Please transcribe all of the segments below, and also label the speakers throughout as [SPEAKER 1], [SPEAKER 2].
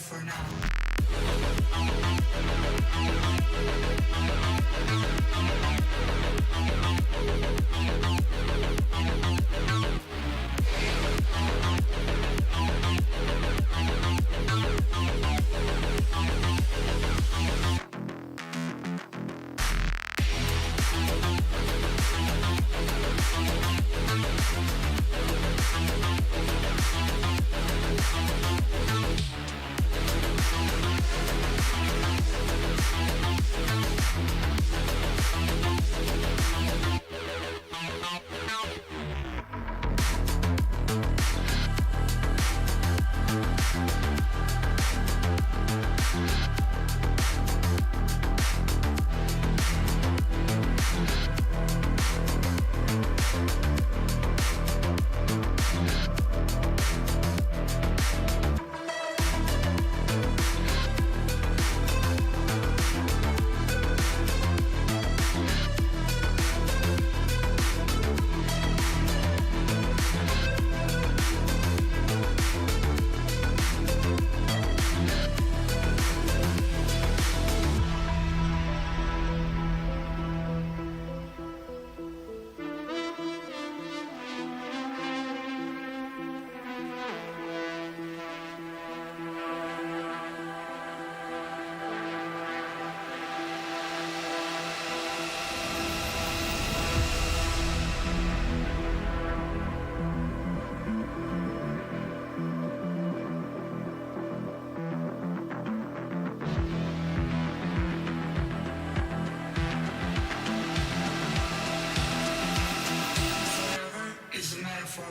[SPEAKER 1] for now.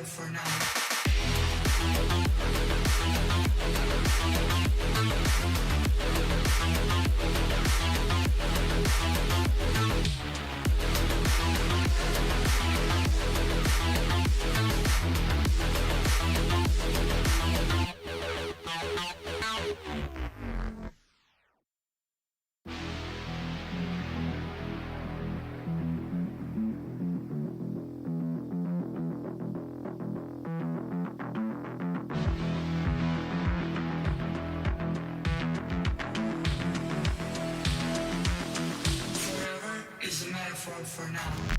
[SPEAKER 1] For now. For now.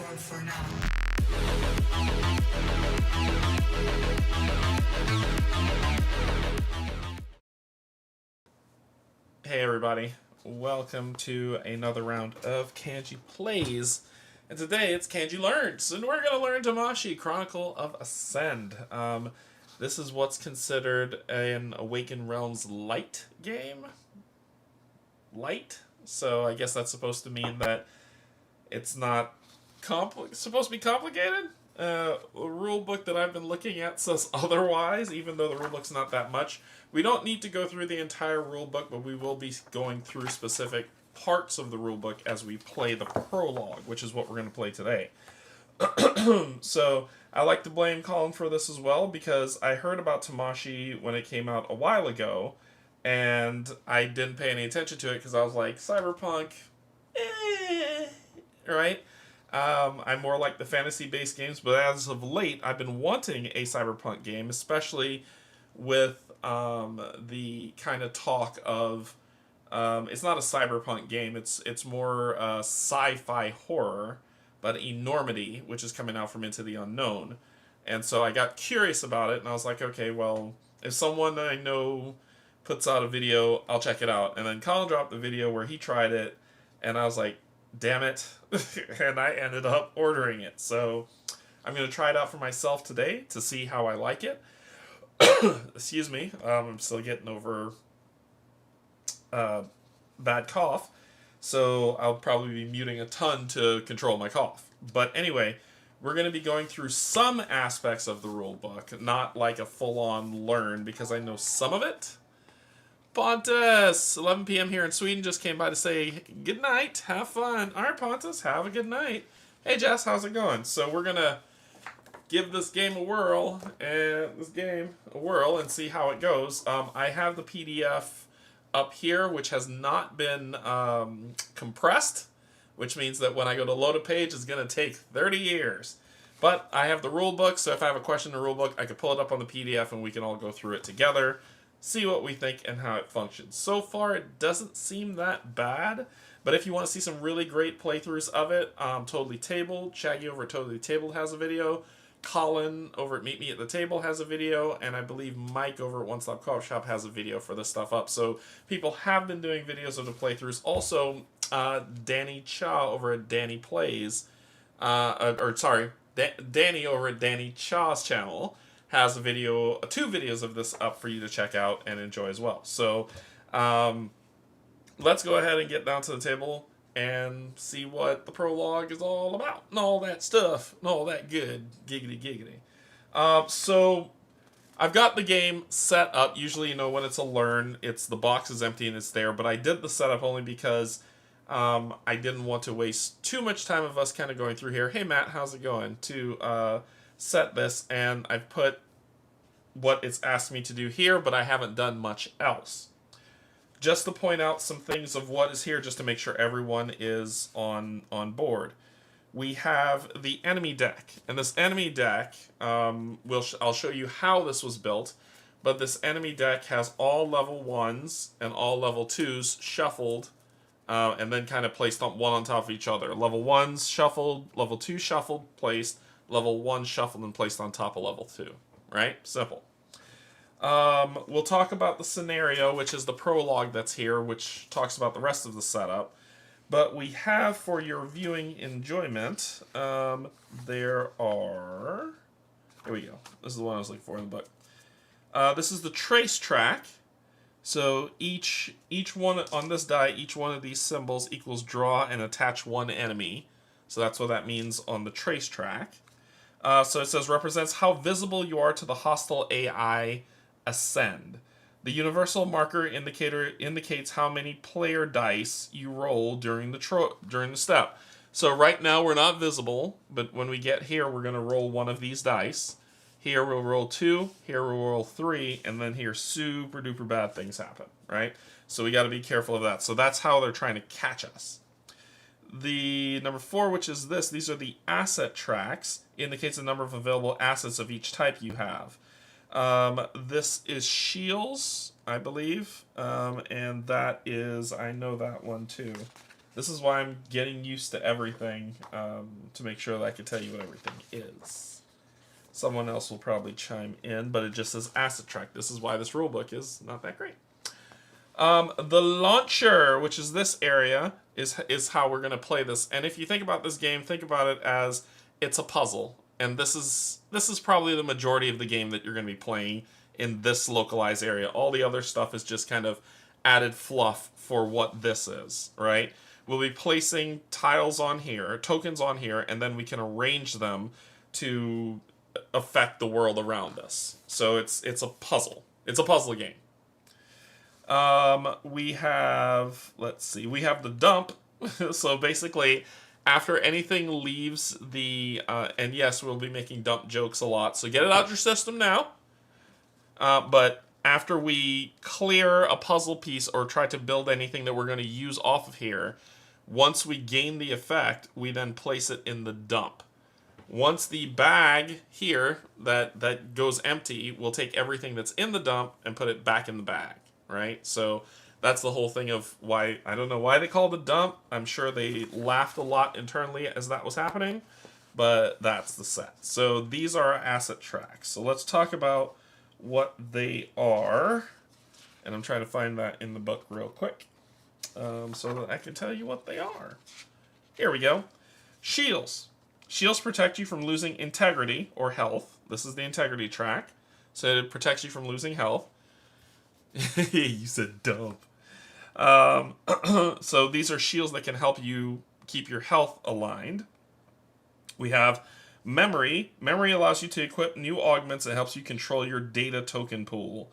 [SPEAKER 1] world for now.
[SPEAKER 2] Hey everybody, welcome to another round of Canje Plays, and today it's Canje Learns, and we're going to learn Tamashii, Chronicle of Ascend. This is what's considered an Awakened Realms light game? Light? So I guess that's supposed to mean that it's not supposed to be complicated? The rule book that I've been looking at says otherwise, even though the rule book's not that much. We don't need to go through the entire rule book, but we will be going through specific parts of the rule book as we play the prologue, which is what we're going to play today. So I like to blame Colin for this as well, because I heard about Tamashii when it came out a while ago, and I didn't pay any attention to it because I was like, cyberpunk, right? I'm more like the fantasy-based games, but as of late, I've been wanting a cyberpunk game, especially with the kind of talk of it's not a cyberpunk game. It's more sci-fi horror, but Enormity, which is coming out from Into the Unknown, and so I got curious about it, and I was like, okay, well, if someone I know puts out a video, I'll check it out. And then Colin dropped the video where he tried it, and I was like, damn it. And I ended up ordering it. So I'm going to try it out for myself today to see how I like it. Excuse me. I'm still getting over bad cough. So I'll probably be muting a ton to control my cough. But anyway, we're going to be going through some aspects of the rule book, not like a full-on learn, because I know some of it. Pontus, 11 p.m. here in Sweden, just came by to say good night, have fun. All right, Pontus, have a good night. Hey, Jess, how's it going? So we're gonna give this game a whirl, and see how it goes. I have the PDF up here, which has not been compressed, which means that when I go to load a page, it's gonna take 30 years. But I have the rule book, so if I have a question in the rule book, I can pull it up on the PDF, and we can all go through it together. See what we think and how it functions. So far, it doesn't seem that bad, but if you want to see some really great playthroughs of it, Totally Tabled, Shaggy over at Totally Tabled has a video, Colin over at Meet Me at the Table has a video, and I believe Mike over at One Stop Co-op Shop has a video for this stuff up. So people have been doing videos of the playthroughs. Also, Danny Cha over at Danny Plays, Danny over at Danny Cha's channel has a video, two videos of this up for you to check out and enjoy as well. So let's go ahead and get down to the table and see what the prologue is all about and all that stuff and all that good giggity giggity. So I've got the game set up. Usually, when it's a learn, the box is empty and it's there, but I did the setup only because I didn't want to waste too much time of us kind of going through here. Hey Matt, how's it going? To set this, and I've put what it's asked me to do here, but I haven't done much else. Just to point out some things of what is here, just to make sure everyone is on board. We have the enemy deck, and this enemy deck, I'll show you how this was built, but this enemy deck has all level 1s and all level 2s shuffled, and then kind of placed one on top of each other. Level 1s shuffled, level 2 shuffled, placed, level 1 shuffled and placed on top of level 2. Right? Simple. We'll talk about the scenario, which is the prologue that's here, which talks about the rest of the setup. But we have, for your viewing enjoyment, there are... Here we go. This is the one I was looking for in the book. This is the trace track. So each one on this die, each one of these symbols equals draw and attach one enemy. So that's what that means on the trace track. So it says, represents how visible you are to the hostile AI Ascend. The universal marker indicator indicates how many player dice you roll during the step. So right now we're not visible, but when we get here, we're going to roll one of these dice. Here we'll roll 2, here we'll roll 3, and then here super duper bad things happen, right? So we got to be careful of that. So that's how they're trying to catch us. The number 4, which is this, these are the asset tracks, indicates the number of available assets of each type you have. This is shields, I believe, and that is, I know that one too. This is why I'm getting used to everything, to make sure that I can tell you what everything is. Someone else will probably chime in, but it just says asset track. This is why this rulebook is not that great. The launcher, which is this area, is how we're going to play this. And if you think about this game, think about it as it's a puzzle. And this is probably the majority of the game that you're going to be playing in this localized area. All the other stuff is just kind of added fluff for what this is, right? We'll be placing tiles on here, tokens on here, and then we can arrange them to affect the world around us. So it's a puzzle. It's a puzzle game. We have, let's see, we have the dump. So basically, after anything leaves the, and yes, we'll be making dump jokes a lot, so get it out your system now. But after we clear a puzzle piece or try to build anything that we're going to use off of here, once we gain the effect, we then place it in the dump. Once the bag here that goes empty, we'll take everything that's in the dump and put it back in the bag, right? So that's the whole thing of why, I don't know why they call it a dump. I'm sure they laughed a lot internally as that was happening, but that's the set. So these are our asset tracks. So let's talk about what they are. And I'm trying to find that in the book real quick, so that I can tell you what they are. Here we go. Shields. Shields protect you from losing integrity or health. This is the integrity track. So it protects you from losing health. You said dump. So these are shields that can help you keep your health aligned. We have memory. Memory allows you to equip new augments and helps you control your data token pool.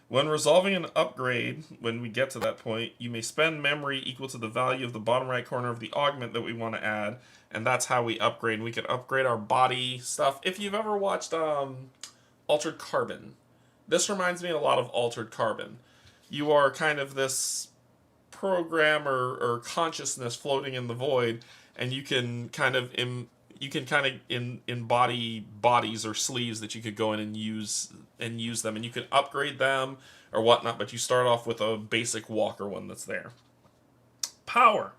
[SPEAKER 2] When resolving an upgrade, when we get to that point, you may spend memory equal to the value of the bottom right corner of the augment that we want to add, and that's how we upgrade. We can upgrade our body stuff. If you've ever watched Altered Carbon, this reminds me a lot of Altered Carbon. You are kind of this program or consciousness floating in the void, and you can kind of embody bodies or sleeves that you could go in and use them, and you can upgrade them or whatnot, but you start off with a basic walker one that's there. Power.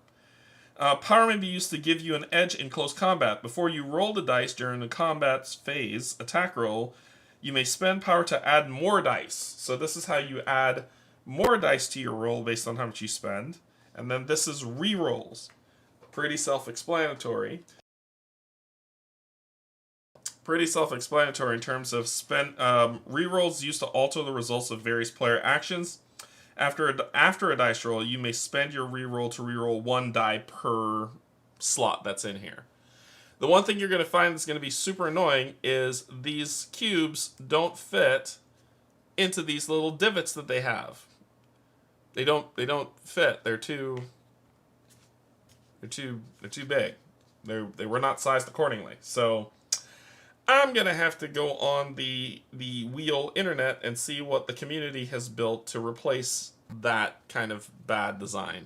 [SPEAKER 2] Power may be used to give you an edge in close combat. Before you roll the dice during the combat phase attack roll, you may spend power to add more dice. So this is how you add more dice to your roll based on how much you spend. And then this is rerolls. Pretty self-explanatory. Pretty self-explanatory in terms of rerolls used to alter the results of various player actions. After a dice roll, you may spend your reroll to reroll one die per slot that's in here. The one thing you're going to find that's going to be super annoying is these cubes don't fit into these little divots that they have. They don't fit. They're too big. They were not sized accordingly. So I'm going to have to go on the wheel internet and see what the community has built to replace that kind of bad design.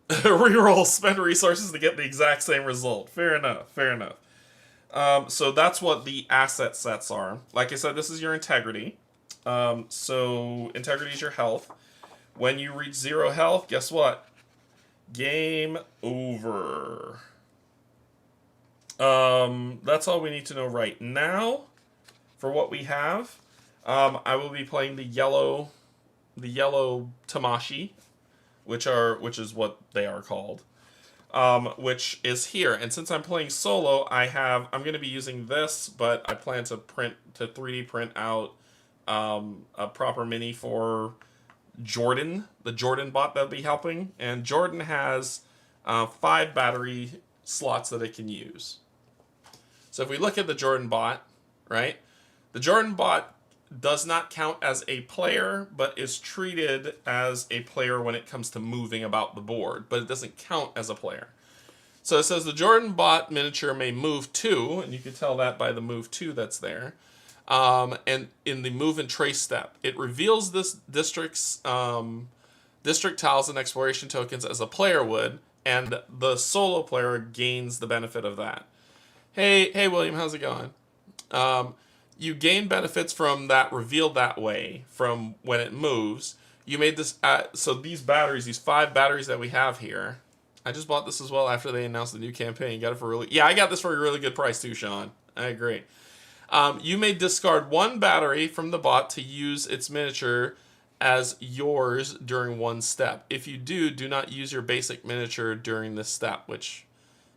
[SPEAKER 2] Reroll, spend resources to get the exact same result. Fair enough, fair enough. So that's what the asset sets are. Like I said, this is your integrity. So integrity is your health. When you reach 0 health, guess what? Game over. That's all we need to know right now for what we have. I will be playing the yellow Tamashii, which is what they are called, which is here. And since I'm playing solo, I'm going to be using this, but I plan to 3D print out a proper mini for Jordan, the Jordan bot that'll be helping. And Jordan has 5 battery slots that it can use. So if we look at the Jordan bot, right? The Jordan bot does not count as a player, but is treated as a player when it comes to moving about the board, but it doesn't count as a player. So it says the Jordan bot miniature may move 2, and you can tell that by the move 2 that's there. And in the move and trace step, it reveals this district tiles and exploration tokens as a player would, and the solo player gains the benefit of that. Hey, William, how's it going? You gain benefits from that revealed that way from when it moves. You made this. So these batteries, these 5 batteries that we have here. I just bought this as well after they announced the new campaign. Got it for really. Yeah, I got this for a really good price too, Sean. I agree. You may discard 1 battery from the bot to use its miniature as yours during one step. If you do not use your basic miniature during this step, which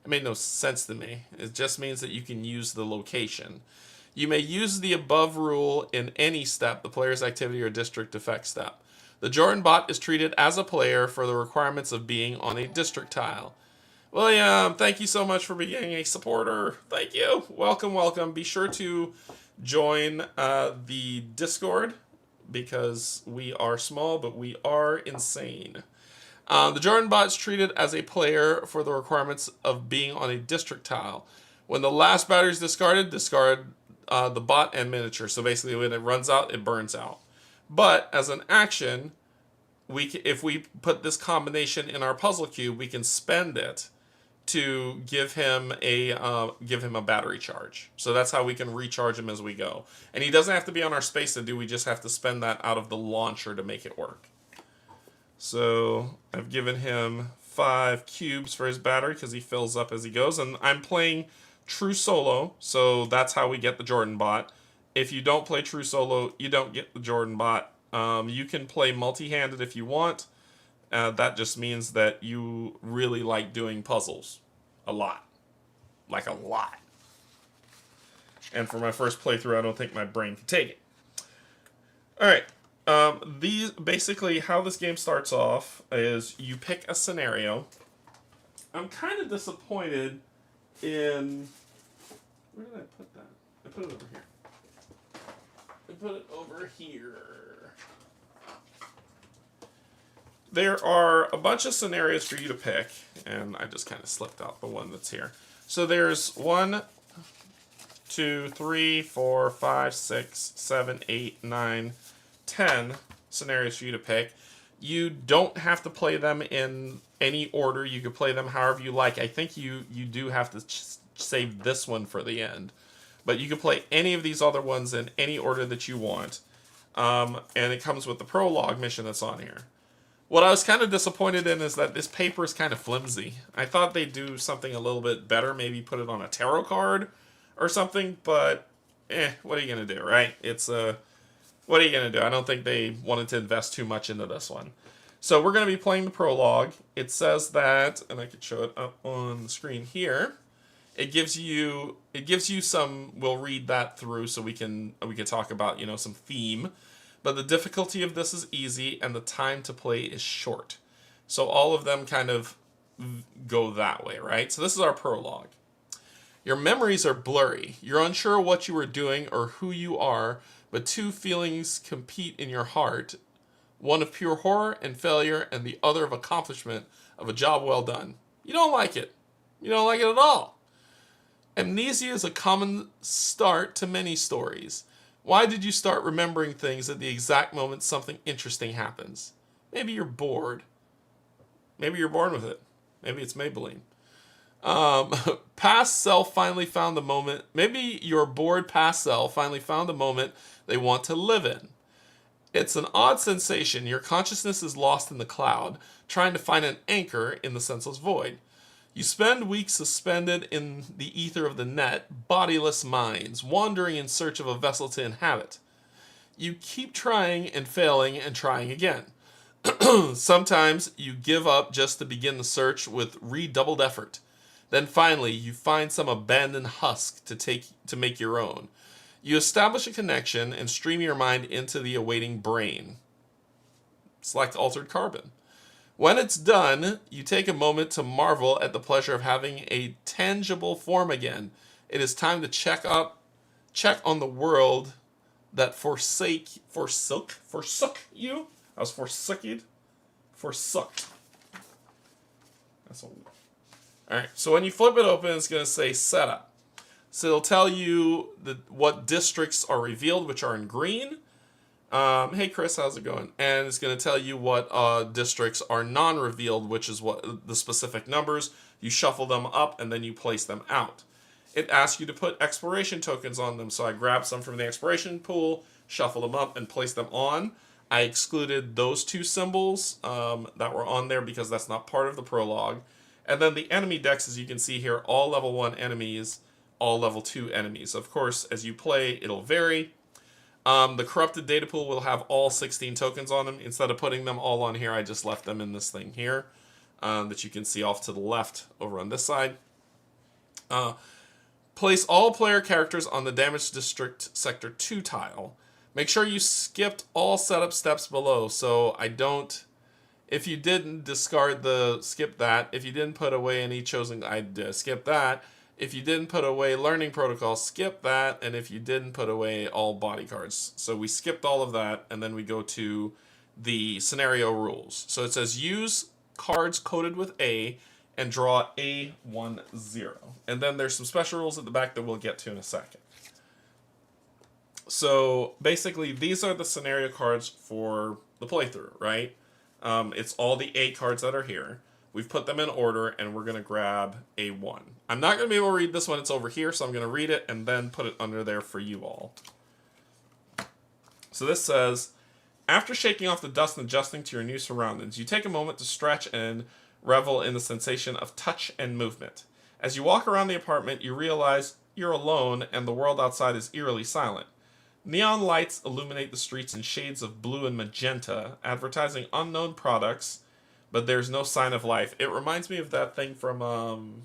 [SPEAKER 2] it made no sense to me. It just means that you can use the location. You may use the above rule in any step, the player's activity or district effect step. The Jordan bot is treated as a player for the requirements of being on a district tile. William, thank you so much for being a supporter. Thank you. Welcome, welcome. Be sure to join the Discord because we are small, but we are insane. The Jordan bot is treated as a player for the requirements of being on a district tile. When the last battery is discarded, discard the bot and miniature. So basically when it runs out, it burns out. But as an action, if we put this combination in our puzzle cube, we can spend it to give him a battery charge. So that's how we can recharge him as we go. And he doesn't have to be on our space to do. We just have to spend that out of the launcher to make it work. So I've given him 5 cubes for his battery because he fills up as he goes. And I'm playing true solo, so that's how we get the Jordan bot. If you don't play true solo, you don't get the Jordan bot. You can play multi-handed if you want. That just means that you really like doing puzzles. A lot. Like a lot. And for my first playthrough, I don't think my brain can take it. Alright. These basically, how this game starts off is you pick a scenario. I'm kind of disappointed in... Where did I put that? I put it over here. I put it over here. There are a bunch of scenarios for you to pick, and I just kind of slipped out the one that's here. So there's 1, 2, 3, 4, 5, 6, 7, 8, 9, 10 scenarios for you to pick. You don't have to play them in any order. You can play them however you like. I think you do have to save this one for the end. But you can play any of these other ones in any order that you want. And it comes with the prologue mission that's on here. What I was kind of disappointed in is that this paper is kind of flimsy. I thought they'd do something a little bit better, maybe put it on a tarot card or something, but what are you going to do, right? What are you going to do? I don't think they wanted to invest too much into this one. So we're going to be playing the prologue. It says that, and I could show it up on the screen here. It gives you some, we'll read that through so we can talk about, some theme. But the difficulty of this is easy, and the time to play is short. So all of them kind of go that way, right? So this is our prologue. Your memories are blurry. You're unsure what you were doing or who you are, but 2 feelings compete in your heart. One of pure horror and failure, and the other of accomplishment of a job well done. You don't like it. You don't like it at all. Amnesia is a common start to many stories. Why did you start remembering things at the exact moment something interesting happens? Maybe you're bored. Maybe you're born with it. Maybe it's Maybelline. Past self finally found the moment. Maybe your bored past self finally found the moment they want to live in. It's an odd sensation. Your consciousness is lost in the cloud, trying to find an anchor in the senseless void. You spend weeks suspended in the ether of the net, bodiless minds, wandering in search of a vessel to inhabit. You keep trying and failing and trying again. Sometimes you give up just to begin the search with redoubled effort. Then finally, you find some abandoned husk to make your own. You establish a connection and stream your mind into the awaiting brain. Select altered carbon. When it's done, you take a moment to marvel at the pleasure of having a tangible form again. It is time to check on the world that forsook you. I was forsooked. That's all right. So when you flip it open, it's going to say setup. So it'll tell you what districts are revealed, which are in green. Hey Chris, how's it going? And it's going to tell you what districts are non-revealed, which is what the specific numbers. You shuffle them up and then you place them out. It asks you to put exploration tokens on them, so I grabbed some from the exploration pool, shuffle them up, and place them on. I excluded those two symbols that were on there because that's not part of the prologue. And then the enemy decks, as you can see here, all level 1 enemies, all level 2 enemies. Of course, as you play, it'll vary. The corrupted data pool will have all 16 tokens on them. Instead of putting them all on here, I just left them in this thing here that you can see off to the left over on this side. Place all player characters on the Damage District Sector 2 tile. Make sure you skipped all setup steps below, so I don't... If you didn't, discard the... skip that. If you didn't put away any chosen... I'd skip that. If you didn't put away learning protocol, skip that. And if you didn't put away all body cards. So we skipped all of that, and then we go to the scenario rules. So it says use cards coded with A and draw A10. And then there's some special rules at the back that we'll get to in a second. So basically, these are the scenario cards for the playthrough, right? It's all the A cards that are here. We've put them in order, and we're going to grab A1. I'm not going to be able to read this one. It's over here, so I'm going to read it and then put it under there for you all. So this says, after shaking off the dust and adjusting to your new surroundings, you take a moment to stretch and revel in the sensation of touch and movement. As you walk around the apartment, you realize you're alone and the world outside is eerily silent. Neon lights illuminate the streets in shades of blue and magenta, advertising unknown products, but there's no sign of life. It reminds me of that thing from,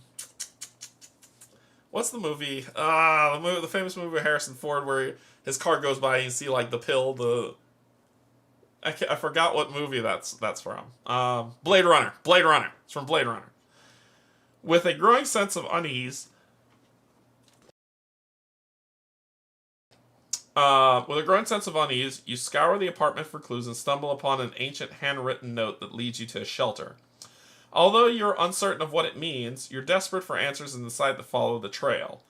[SPEAKER 2] what's the movie? The famous movie with Harrison Ford where his car goes by and you see, like, the pill, I forgot what movie that's from. Blade Runner. Blade Runner. It's from Blade Runner. With a growing sense of unease, you scour the apartment for clues and stumble upon an ancient handwritten note that leads you to a shelter. Although you're uncertain of what it means, you're desperate for answers and decide to follow the trail.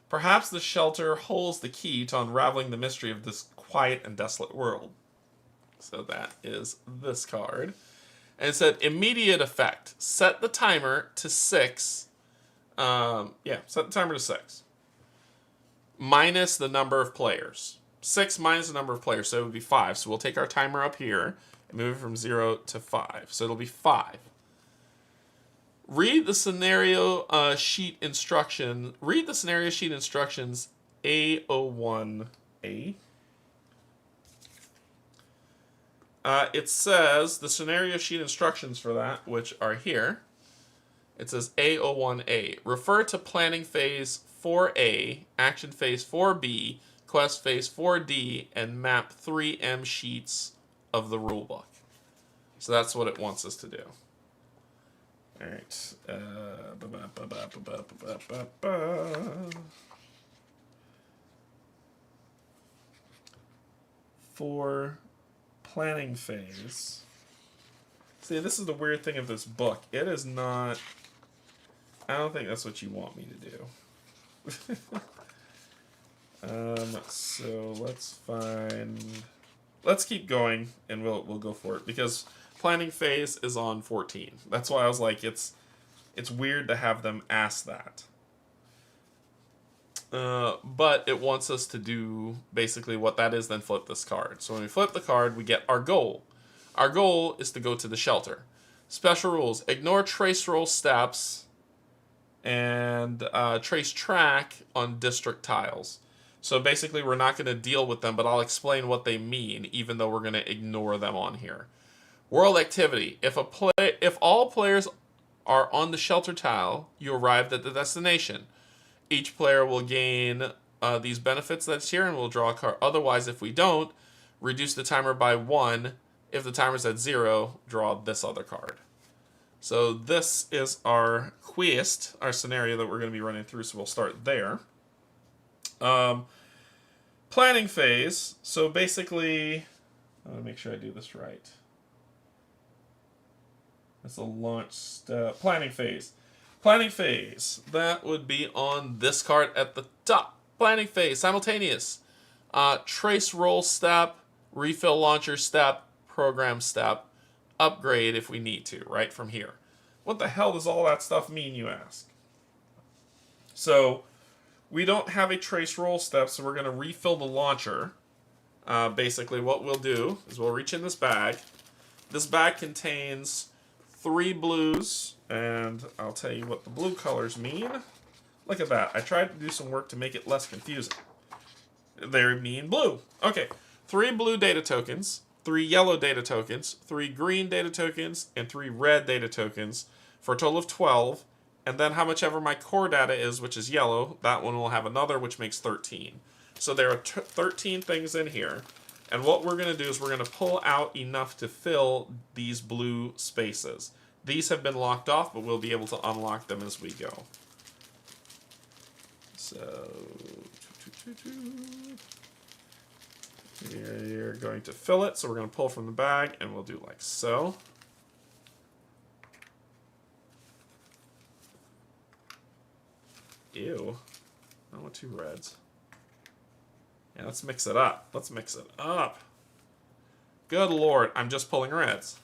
[SPEAKER 2] Perhaps the shelter holds the key to unraveling the mystery of this quiet and desolate world. So that is this card. And it said, immediate effect. Set the timer to 6. Set the timer to 6. Minus the number of players. 6 minus the number of players, so it would be 5. So we'll take our timer up here and move it from 0 to 5. So it'll be 5. Read the scenario sheet instructions. Read the scenario sheet instructions A01A. It says the scenario sheet instructions for that, which are here. It says A01A. Refer to planning phase 4A, action phase 4B, quest phase 4D, and map 3M sheets of the rulebook. So that's what it wants us to do. Alright. For planning phase. See, this is the weird thing of this book. It is not... I don't think that's what you want me to do. So let's find... Let's keep going, and we'll go for it, because planning phase is on 14. That's why I was like, it's weird to have them ask that. But it wants us to do basically what that is, then flip this card. So when we flip the card, we get our goal. Our goal is to go to the shelter. Special rules. Ignore trace roll steps and trace track on district tiles. So basically we're not going to deal with them, but I'll explain what they mean, even though we're going to ignore them on here. World activity. If all players are on the shelter tile, you arrived at the destination. Each player will gain these benefits that's here, and we'll draw a card. Otherwise, if we don't, reduce the timer by 1. If the timer's at 0, draw this other card. So this is our quest, our scenario that we're going to be running through, so we'll start there. Planning phase. So basically, I want to make sure I do this right. It's a launch step. Planning phase. Planning phase. That would be on this card at the top. Planning phase. Simultaneous. Trace roll step. Refill launcher step. Program step. Upgrade if we need to, right from here. What the hell does all that stuff mean, you ask? So, we don't have a trace roll step, so we're going to refill the launcher. Basically, what we'll do is we'll reach in this bag. This bag contains 3 blues, and I'll tell you what the blue colors mean. Look at that. I tried to do some work to make it less confusing. They mean blue. Okay, 3 blue data tokens, 3 yellow data tokens, 3 green data tokens, and 3 red data tokens for a total of 12. And then how much ever my core data is, which is yellow, that one will have another, which makes 13. So there are 13 things in here. And what we're going to do is we're going to pull out enough to fill these blue spaces. These have been locked off, but we'll be able to unlock them as we go. So, you're going to fill it. So we're going to pull from the bag, and we'll do like so. Ew. I want 2 reds. Yeah, let's mix it up. Let's mix it up. Good lord, I'm just pulling reds.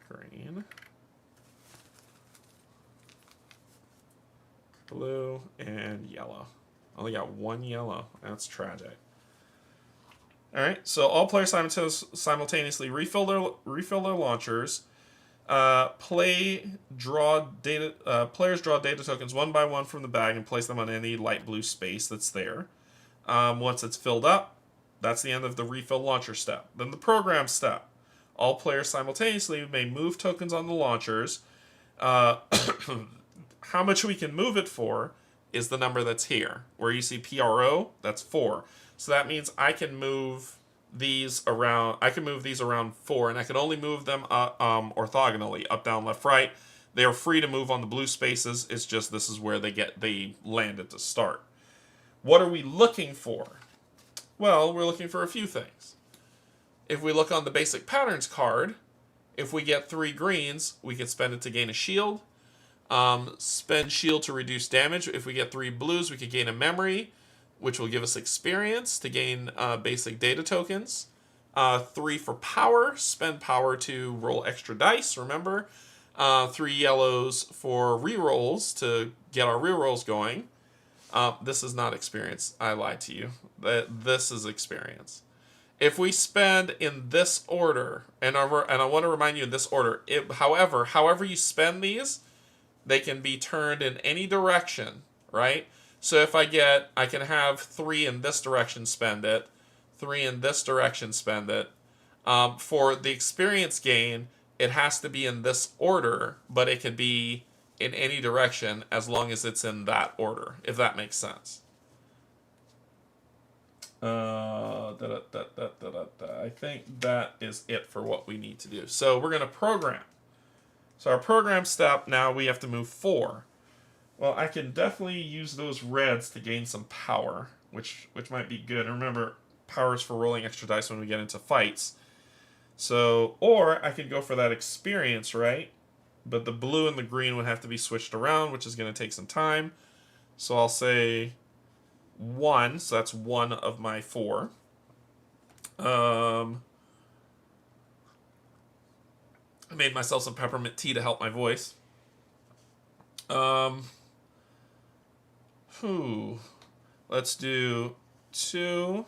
[SPEAKER 2] Green. Blue and yellow. Only got 1 yellow. That's tragic. Alright, so all players simultaneously refill their launchers. Players draw data tokens one by one from the bag and place them on any light blue space that's there. Once it's filled up, that's the end of the refill launcher step. Then the program step. All players simultaneously may move tokens on the launchers. How much we can move it for is the number that's here. Where you see PRO, that's 4. So that means I can move these around. I can move these around 4, and I can only move them orthogonally, up, down, left, right. They are free to move on the blue spaces. It's just this is where they landed to start. What are we looking for? Well, we're looking for a few things. If we look on the basic patterns card, if we get 3 greens, we can spend it to gain a shield. Spend shield to reduce damage. If we get 3 blues, we could gain a memory, which will give us experience to gain basic data tokens. 3 for power. Spend power to roll extra dice, remember. 3 yellows for rerolls to get our rerolls going. This is not experience. I lied to you. This is experience. If we spend in this order, and I want to remind you in this order, however you spend these, they can be turned in any direction, right? So if I can have 3 in this direction, spend it. 3 in this direction, spend it. For the experience gain, it has to be in this order, but it can be in any direction as long as it's in that order, if that makes sense. I think that is it for what we need to do. So we're going to program. So our program step, now we have to move 4. Well, I can definitely use those reds to gain some power, which might be good. And remember, power is for rolling extra dice when we get into fights. So, or I could go for that experience, right? But the blue and the green would have to be switched around, which is going to take some time. So I'll say 1, so that's 1 of my 4. I made myself some peppermint tea to help my voice. Let's do 2.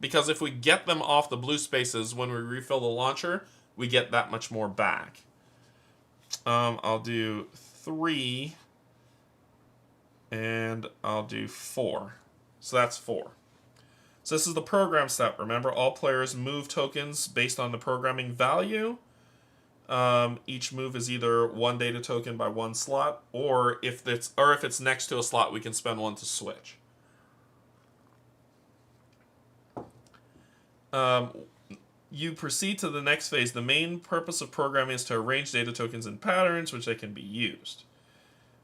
[SPEAKER 2] Because if we get them off the blue spaces when we refill the launcher, we get that much more back. I'll do 3. And I'll do 4. So that's 4. So this is the program step. Remember, all players move tokens based on the programming value. Each move is either 1 data token by 1 slot, or if it's next to a slot, we can spend 1 to switch. You proceed to the next phase. The main purpose of programming is to arrange data tokens in patterns, which they can be used.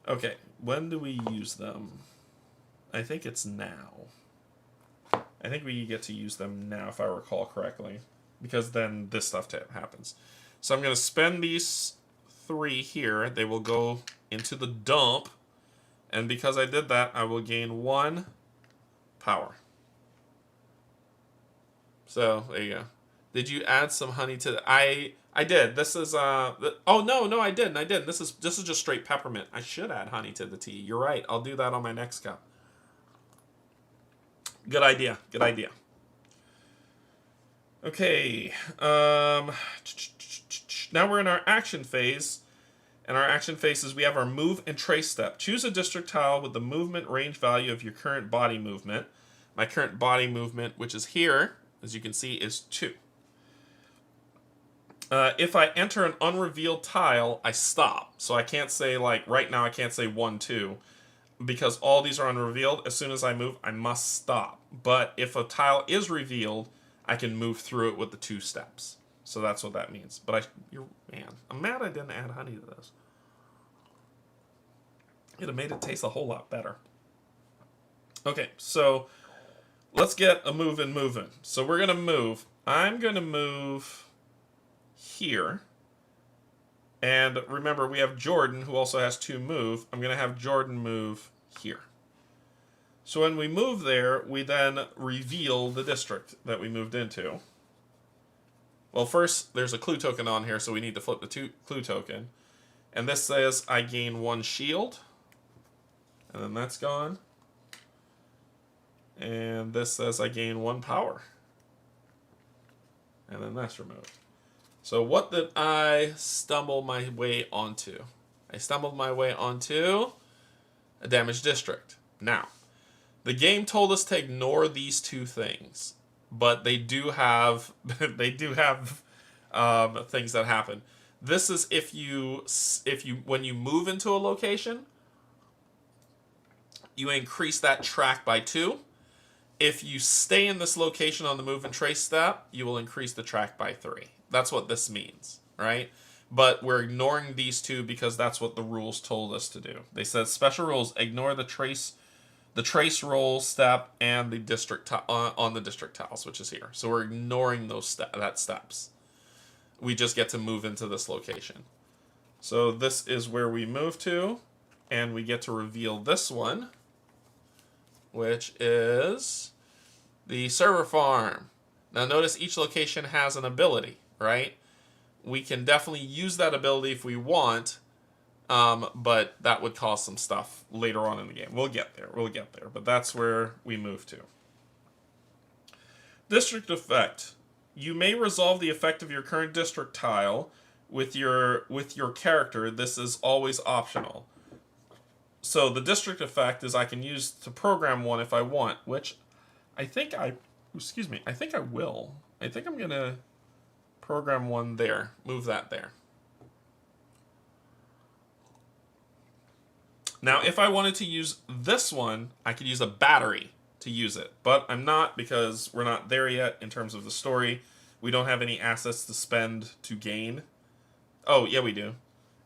[SPEAKER 2] Okay, when do we use them? I think it's now. I think we get to use them now, if I recall correctly, because then this stuff happens. So I'm going to spend these 3 here. They will go into the dump, and because I did that, I will gain 1 power. So there you go. Did you add some honey to the... I did. This is oh no, I didn't. This is just straight peppermint. I should add honey to the tea. You're right. I'll do that on my next cup. Good idea. Good idea. Okay. Now we're in our action phase. And our action phases, we have our move and trace step. Choose a district tile with the movement range value of your current body movement. My current body movement, which is here, as you can see, is 2. If I enter an unrevealed tile, I stop. So I can't say, like, right now I can't say 1, 2. Because all these are unrevealed, as soon as I move, I must stop. But if a tile is revealed, I can move through it with the 2 steps. So that's what that means. But I'm mad I didn't add honey to this. It'd have made it taste a whole lot better. Okay, so let's get a moving. So we're going to move. I'm going to move here. And remember, we have Jordan, who also has 2 move. I'm going to have Jordan move here. So when we move there, we then reveal the district that we moved into. Well, first, there's a clue token on here, so we need to flip the clue token. And this says I gain 1 shield. And then that's gone. And this says I gain 1 power. And then that's removed. So what did I stumble my way onto? I stumbled my way onto a damaged district. Now, the game told us to ignore these 2 things. But they do have things that happen. This is if you when you move into a location, you increase that track by 2. If you stay in this location on the move and trace step, you will increase the track by 3. That's what this means, right? But we're ignoring these 2 because that's what the rules told us to do. They said special rules: ignore the trace roll step and the district on the district tiles, which is here. So we're ignoring those steps. We just get to move into this location. So this is where we move to, and we get to reveal this one, which is the server farm. Now notice each location has an ability, right? We can definitely use that ability if we want, but that would cause some stuff later on in the game. We'll get there, but that's where we move to. District effect. You may resolve the effect of your current district tile with your character. This is always optional. So the district effect is I can use to program one if I want, which I think I will. I think I'm going to program one there. Move that there. Now, if I wanted to use this one, I could use a battery to use it. But I'm not, because we're not there yet in terms of the story. We don't have any assets to spend to gain. Oh, yeah, we do.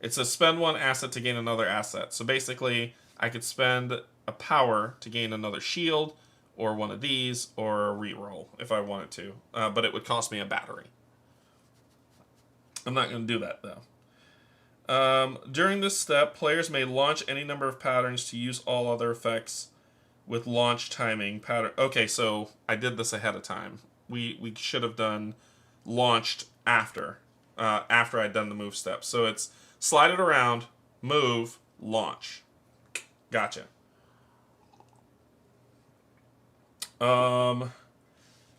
[SPEAKER 2] It says spend 1 asset to gain another asset. So basically, I could spend a power to gain another shield, or one of these, or a reroll if I wanted to. But it would cost me a battery. I'm not going to do that, though. During this step, players may launch any number of patterns to use all other effects with launch timing pattern. Okay, so I did this ahead of time. We should have done launched after I'd done the move step. So it's slide it around, move, launch. Gotcha.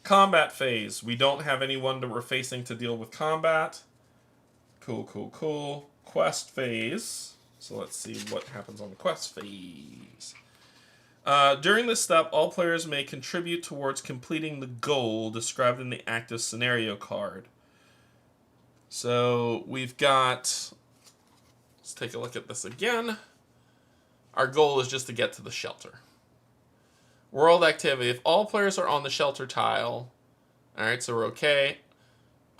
[SPEAKER 2] Combat phase. We don't have anyone that we're facing to deal with combat. Cool. Quest phase. So let's see what happens on the quest phase. During this step, all players may contribute towards completing the goal described in the active scenario card. So we've got... Let's take a look at this again. Our goal is just to get to the shelter. World activity. If all players are on the shelter tile, alright, so we're okay.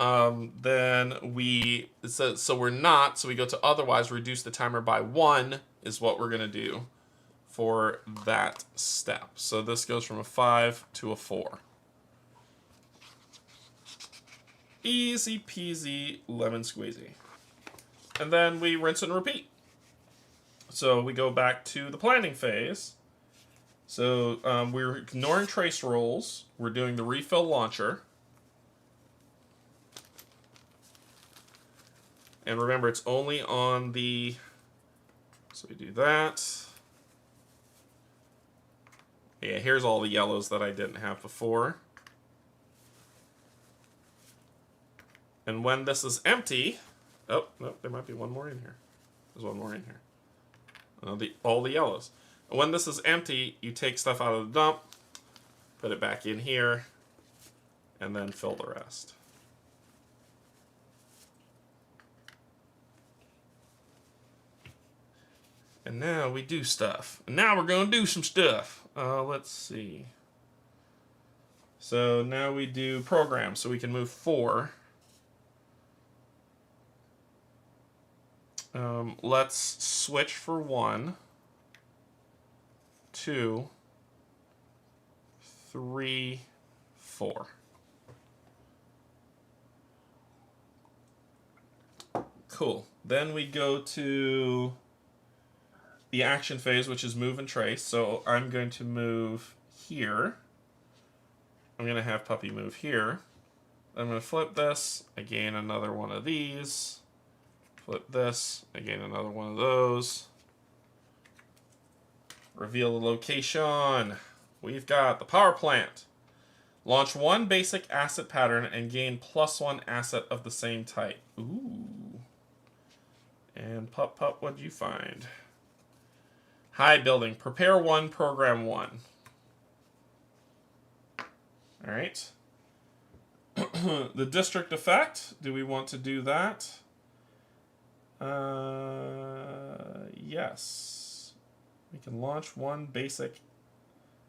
[SPEAKER 2] Then so we're not, so we go to otherwise, reduce the timer by 1 is what we're going to do for that step. So this goes from a 5 to a 4. Easy peasy lemon squeezy. And then we rinse and repeat. So we go back to the planning phase. So we're ignoring trace rolls. We're doing the refill launcher. And remember, it's only on the... So we do that. Yeah, here's all the yellows that I didn't have before. And when this is empty... Oh, no, there might be one more in here. There's one more in here. All the yellows. And when this is empty, you take stuff out of the dump, put it back in here, and then fill the rest. And now we do stuff. And now we're going to do some stuff. Let's see. So now we do program, so we can move 4. Let's switch for 1, 2, 3, 4. Cool. Then we go to the action phase, which is move and trace. So I'm going to move here. I'm going to have Puppy move here. I'm going to flip this. I gain another one of these. Flip this. I gain another one of those. Reveal the location. We've got the power plant. Launch 1 basic asset pattern and gain +1 asset of the same type. Ooh. And Pup, what'd you find? High building. Prepare 1, program 1. Alright. The district effect. Do we want to do that? Yes. We can launch 1 basic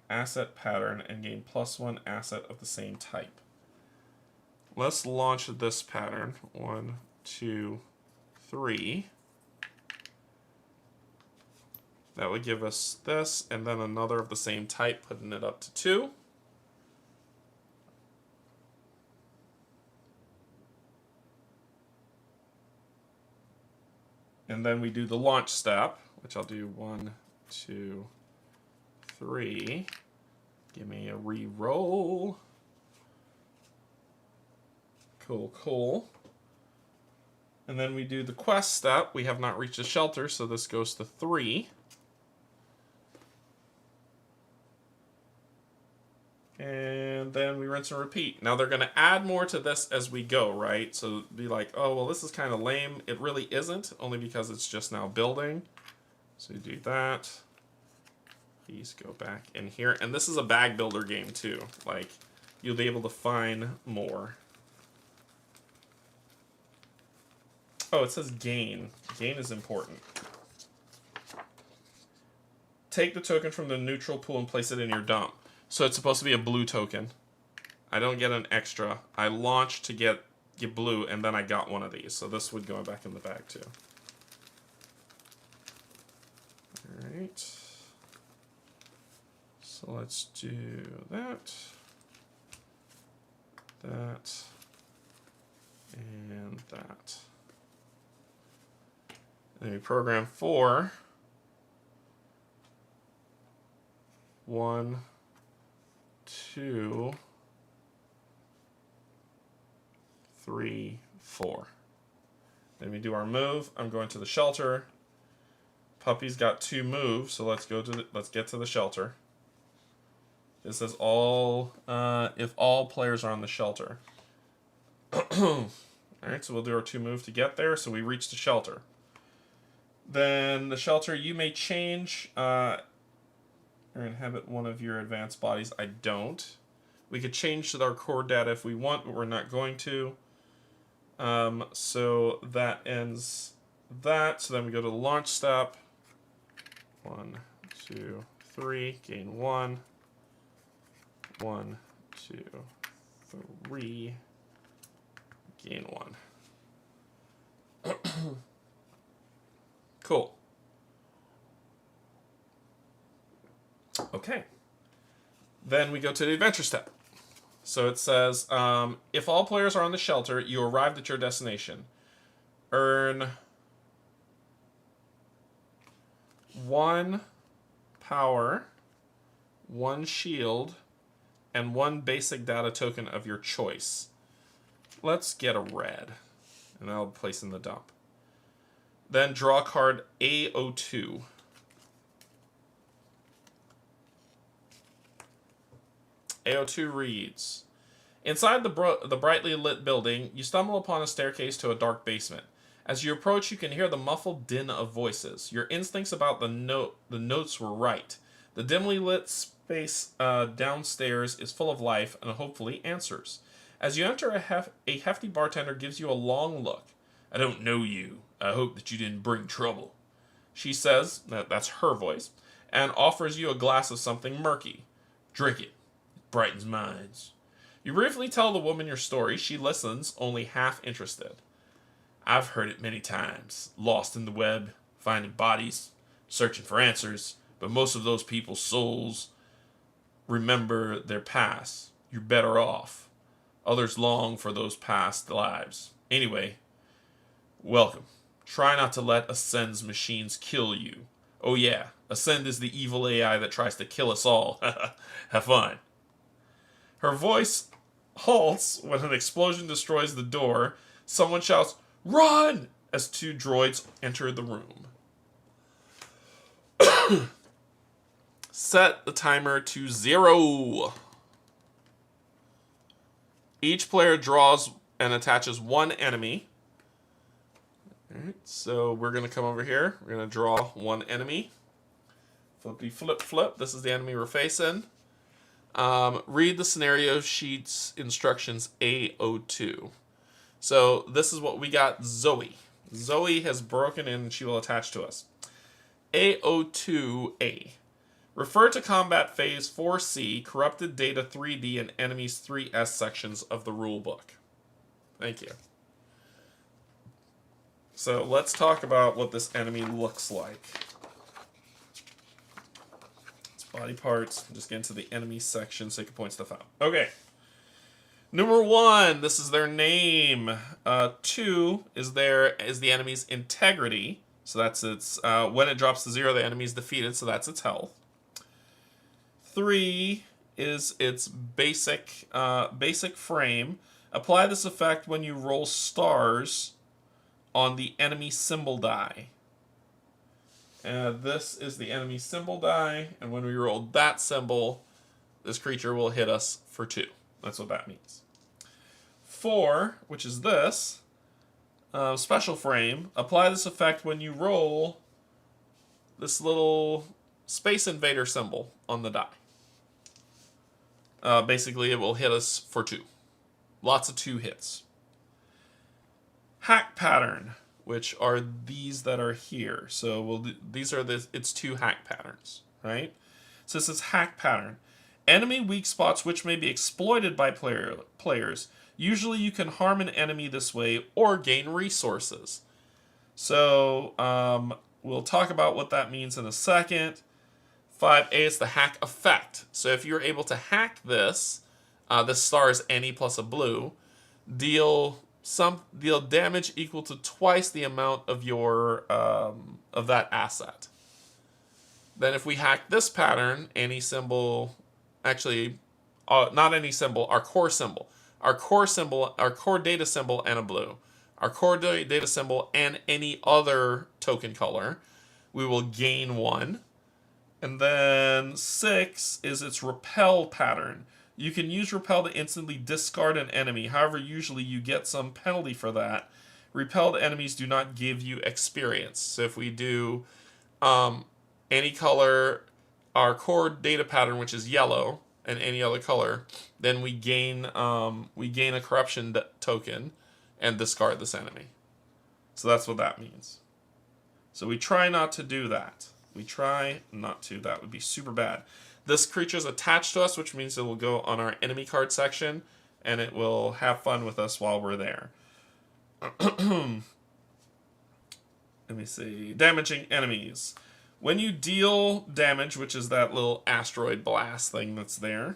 [SPEAKER 2] asset pattern and gain +1 asset of the same type. Let's launch this pattern. 1, 2, 3. That would give us this, and then another of the same type, putting it up to 2. And then we do the launch step, which I'll do 1, 2, 3. Give me a re-roll. Cool, cool. And then we do the quest step. We have not reached the shelter, so this goes to 3. And then we rinse and repeat. Now they're going to add more to this as we go, right? So be like, oh, well, this is kind of lame. It really isn't, only because it's just now building. So you do that. Please go back in here. And this is a bag builder game too. Like, you'll be able to find more. Oh, it says gain. Gain is important. Take the token from the neutral pool and place it in your dump. So it's supposed to be a blue token. I don't get an extra. I launched to get blue, and then I got one of these. So this would go back in the bag too. Alright. So let's do that. That. And that. And we program 4. 1, 2, 3, 4. Then we do our move. I'm going to the shelter. Puppy's got 2 moves, so let's get to the shelter. This is all if all players are on the shelter. Alright, so we'll do our 2 moves to get there, so we reach the shelter. Then the shelter, you may change or inhabit one of your advanced bodies. I don't. We could change our core data if we want, but we're not going to. So that ends that. So then we go to the launch step. 1, 2, 3. Gain 1. 1, 2, 3. Gain 1. Cool. Okay. Then we go to the adventure step. So it says, if all players are on the shelter, you arrived at your destination. Earn 1 power, 1 shield, and 1 basic data token of your choice. Let's get a red, and I'll place in the dump. Then draw card A02. AO2 reads, inside the brightly lit building, you stumble upon a staircase to a dark basement. As you approach, you can hear the muffled din of voices. Your instincts about the notes were right. The dimly lit space downstairs is full of life and hopefully answers. As you enter, a hefty bartender gives you a long look. I don't know you. I hope that you didn't bring trouble. She says, that's her voice, and offers you a glass of something murky. Drink it. It brightens minds. You briefly tell the woman your story. She listens, only half interested. I've heard it many times. Lost in the web, finding bodies, searching for answers, but most of those people's souls remember their past. You're better off. Others long for those past lives. Anyway, welcome. Try not to let Ascend's machines kill you. Oh yeah, Ascend is the evil AI that tries to kill us all. Have fun. Her voice halts when an explosion destroys the door. Someone shouts, "Run!" as two droids enter the room. Set the timer to 0. Each player draws and attaches one enemy. Alright, so we're going to come over here. We're going to draw one enemy. Flippy flip flip. This is the enemy we're facing. Read the scenario sheet's instructions AO2. So this is what we got. Zoe. Zoe has broken in and she will attach to us. AO2A. Refer to combat phase 4C, corrupted data 3D, and enemies 3S sections of the rulebook. Thank you. So let's talk about what this enemy looks like. It's body parts. Just get into the enemy section so you can point stuff out. Okay. Number 1, this is their name. 2 is the enemy's integrity. So that's its, when it drops to 0, the enemy is defeated, so that's its health. 3 is its basic frame. Apply this effect when you roll stars on the enemy symbol die. This is the enemy symbol die, and when we roll that symbol, this creature will hit us for 2. That's what that means. 4, which is this, special frame. Apply this effect when you roll this little Space Invader symbol on the die. Basically, it will hit us for 2. Lots of 2 hits. Hack pattern, which are these that are here. So these are its 2 hack patterns, right? So this is hack pattern. Enemy weak spots which may be exploited by players. Usually you can harm an enemy this way or gain resources. So we'll talk about what that means in a second. 5A is the hack effect. So if you're able to hack this, this star is any plus a blue, deal damage equal to twice the amount of your of that asset. Then if we hack this pattern, any symbol, actually, not any symbol, our core data symbol, and a blue, our core data symbol and any other token color, we will gain 1. And then 6 is its repel pattern. You can use repel to instantly discard an enemy. However, usually you get some penalty for that. Repelled enemies do not give you experience. So if we do any color, our core data pattern, which is yellow, and any other color, then we gain a corruption token and discard this enemy. So that's what that means. So we try not to do that. We try not to. That would be super bad. This creature is attached to us, which means it will go on our enemy card section, and it will have fun with us while we're there. Let me see. Damaging enemies. When you deal damage, which is that little asteroid blast thing that's there,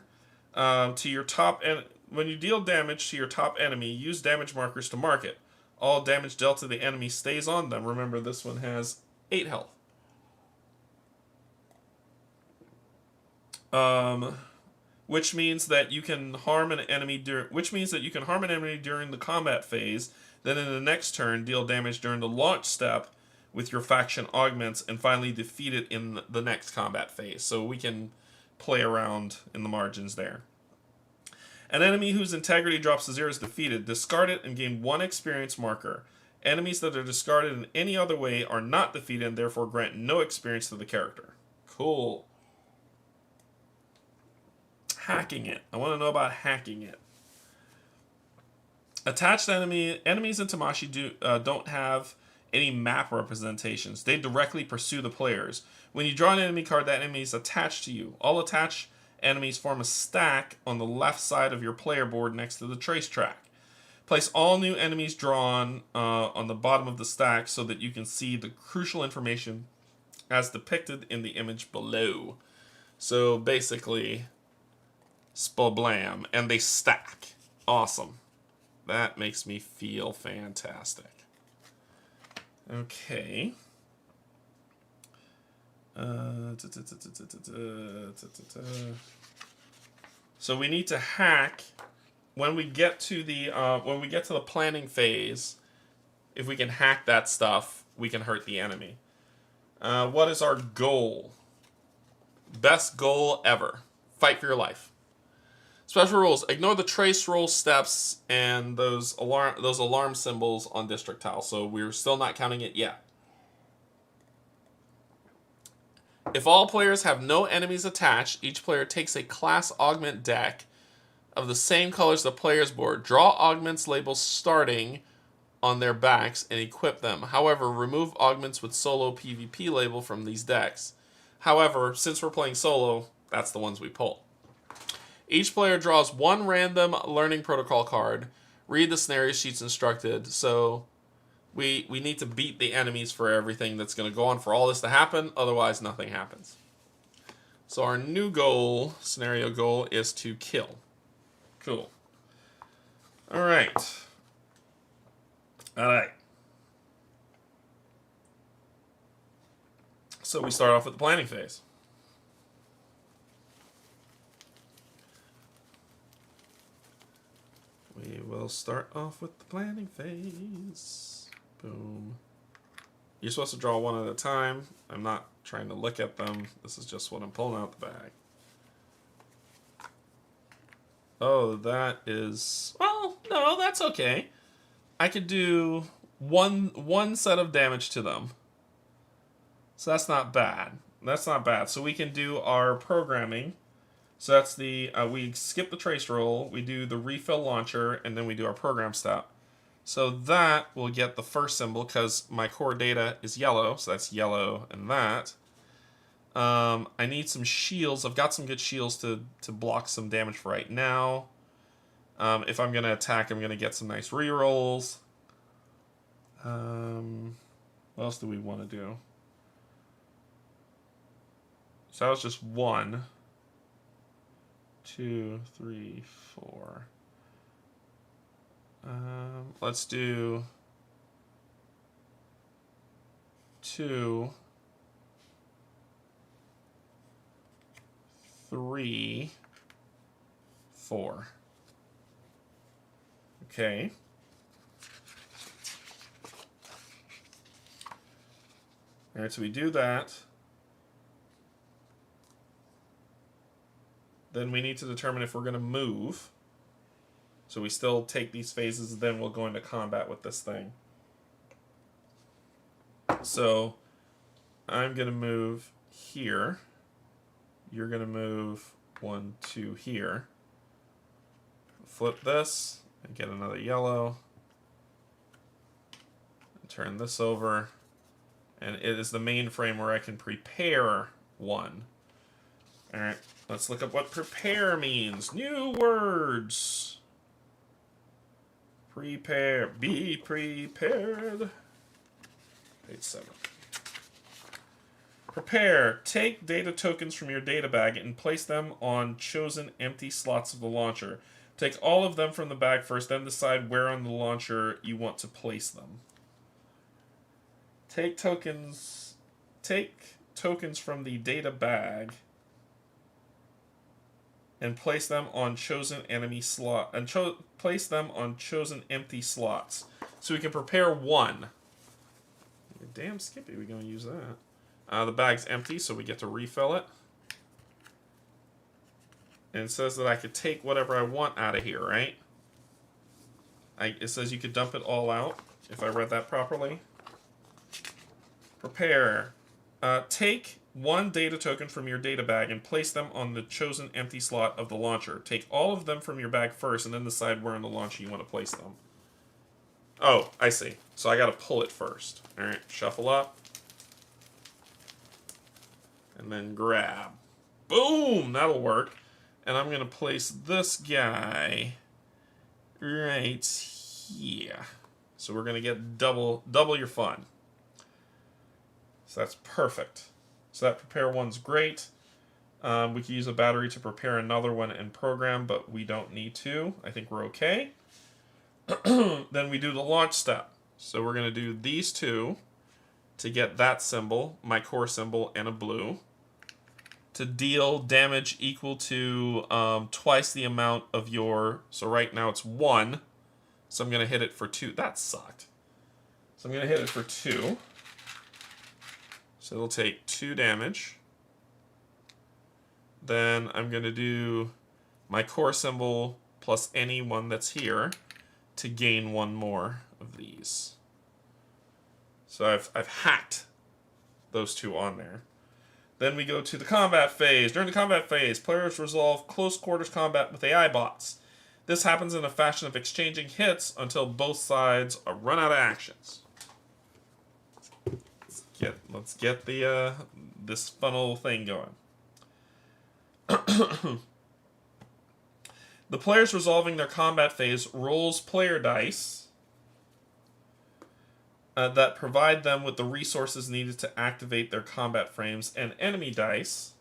[SPEAKER 2] when you deal damage to your top enemy, use damage markers to mark it. All damage dealt to the enemy stays on them. Remember, this one has 8 health. Which means that you can harm an enemy during the combat phase. Then in the next turn, deal damage during the launch step with your faction augments, and finally defeat it in the next combat phase. So we can play around in the margins there. An enemy whose integrity drops to 0 is defeated. Discard it and gain 1 experience marker. Enemies that are discarded in any other way are not defeated and therefore grant no experience to the character. Cool. Hacking it. I want to know about hacking it. Attached enemies in Tamashii don't have any map representations. They directly pursue the players. When you draw an enemy card, that enemy is attached to you. All attached enemies form a stack on the left side of your player board next to the trace track. Place all new enemies drawn on the bottom of the stack so that you can see the crucial information as depicted in the image below. So basically, spablam, and they stack. Awesome. That makes me feel fantastic. Okay. So we need to hack when we get to the planning phase. If we can hack that stuff, we can hurt the enemy. What is our goal? Best goal ever. Fight for your life. Special rules. Ignore the trace roll steps and those alarm symbols on district tile. So we're still not counting it yet. If all players have no enemies attached, each player takes a class augment deck of the same color as the player's board. Draw augments labels starting on their backs and equip them. However, remove augments with solo PvP label from these decks. However, since we're playing solo, that's the ones we pull. Each player draws 1 random learning protocol card. Read the scenario sheets instructed. So we need to beat the enemies for everything that's going to go on for all this to happen. Otherwise, nothing happens. So our new goal, scenario goal, is to kill. Cool. All right. All right. So we start off with the planning phase. We will start off with the planning phase. Boom. You're supposed to draw 1 at a time. I'm not trying to look at them. This is just what I'm pulling out the bag. Oh, that is... Well, no, that's okay. I could do one set of damage to them. So that's not bad. That's not bad. So we can do our programming. So that's the, we skip the trace roll, we do the refill launcher, and then we do our program step. So that will get the first symbol because my core data is yellow, so that's yellow and that. I need some shields. I've got some good shields to block some damage for right now. If I'm going to attack, I'm going to get some nice rerolls. What else do we want to do? So that was just 1. 2, 3, 4. Let's do 2, 3, 4. Okay. All right, so we do that. Then we need to determine if we're going to move. So we still take these phases, then we'll go into combat with this thing. So I'm going to move here. You're going to move 1, 2 here. Flip this and get another yellow. And turn this over. And it is the main frame where I can prepare 1. Alright, let's look up what prepare means. New words. Prepare. Be prepared. Page 7. Prepare. Take data tokens from your data bag and place them on chosen empty slots of the launcher. Take all of them from the bag first, then decide where on the launcher you want to place them. Take tokens from the data bag and place them on chosen enemy slot and place them on chosen empty slots. So we can prepare 1. Damn Skippy, we're going to use that. The bag's empty, so we get to refill it. And it says that I could take whatever I want out of here, right? It says you could dump it all out, if I read that properly. Prepare. Take one data token from your data bag and place them on the chosen empty slot of the launcher. Take all of them from your bag first and then decide where in the launcher you want to place them. Oh, I see. So I got to pull it first. Alright, shuffle up. And then grab. Boom! That'll work. And I'm going to place this guy right here. So we're going to get double your fun. So that's perfect. So that prepare one's great. We could use a battery to prepare another one in program, but we don't need to. I think we're okay. Then we do the launch step. So we're going to do these two to get that symbol, my core symbol, and a blue. To deal damage equal to twice the amount of your... So right now it's 1. So I'm going to hit it for 2. That sucked. So I'm going to hit it for 2. So it'll take 2 damage. Then I'm going to do my core symbol plus any one that's here to gain 1 more of these. So I've hacked those 2 on there. Then we go to the combat phase. During the combat phase, players resolve close quarters combat with AI bots. This happens in a fashion of exchanging hits until both sides are run out of actions. Let's get the this funnel thing going. The players resolving their combat phase rolls player dice that provide them with the resources needed to activate their combat frames, and enemy dice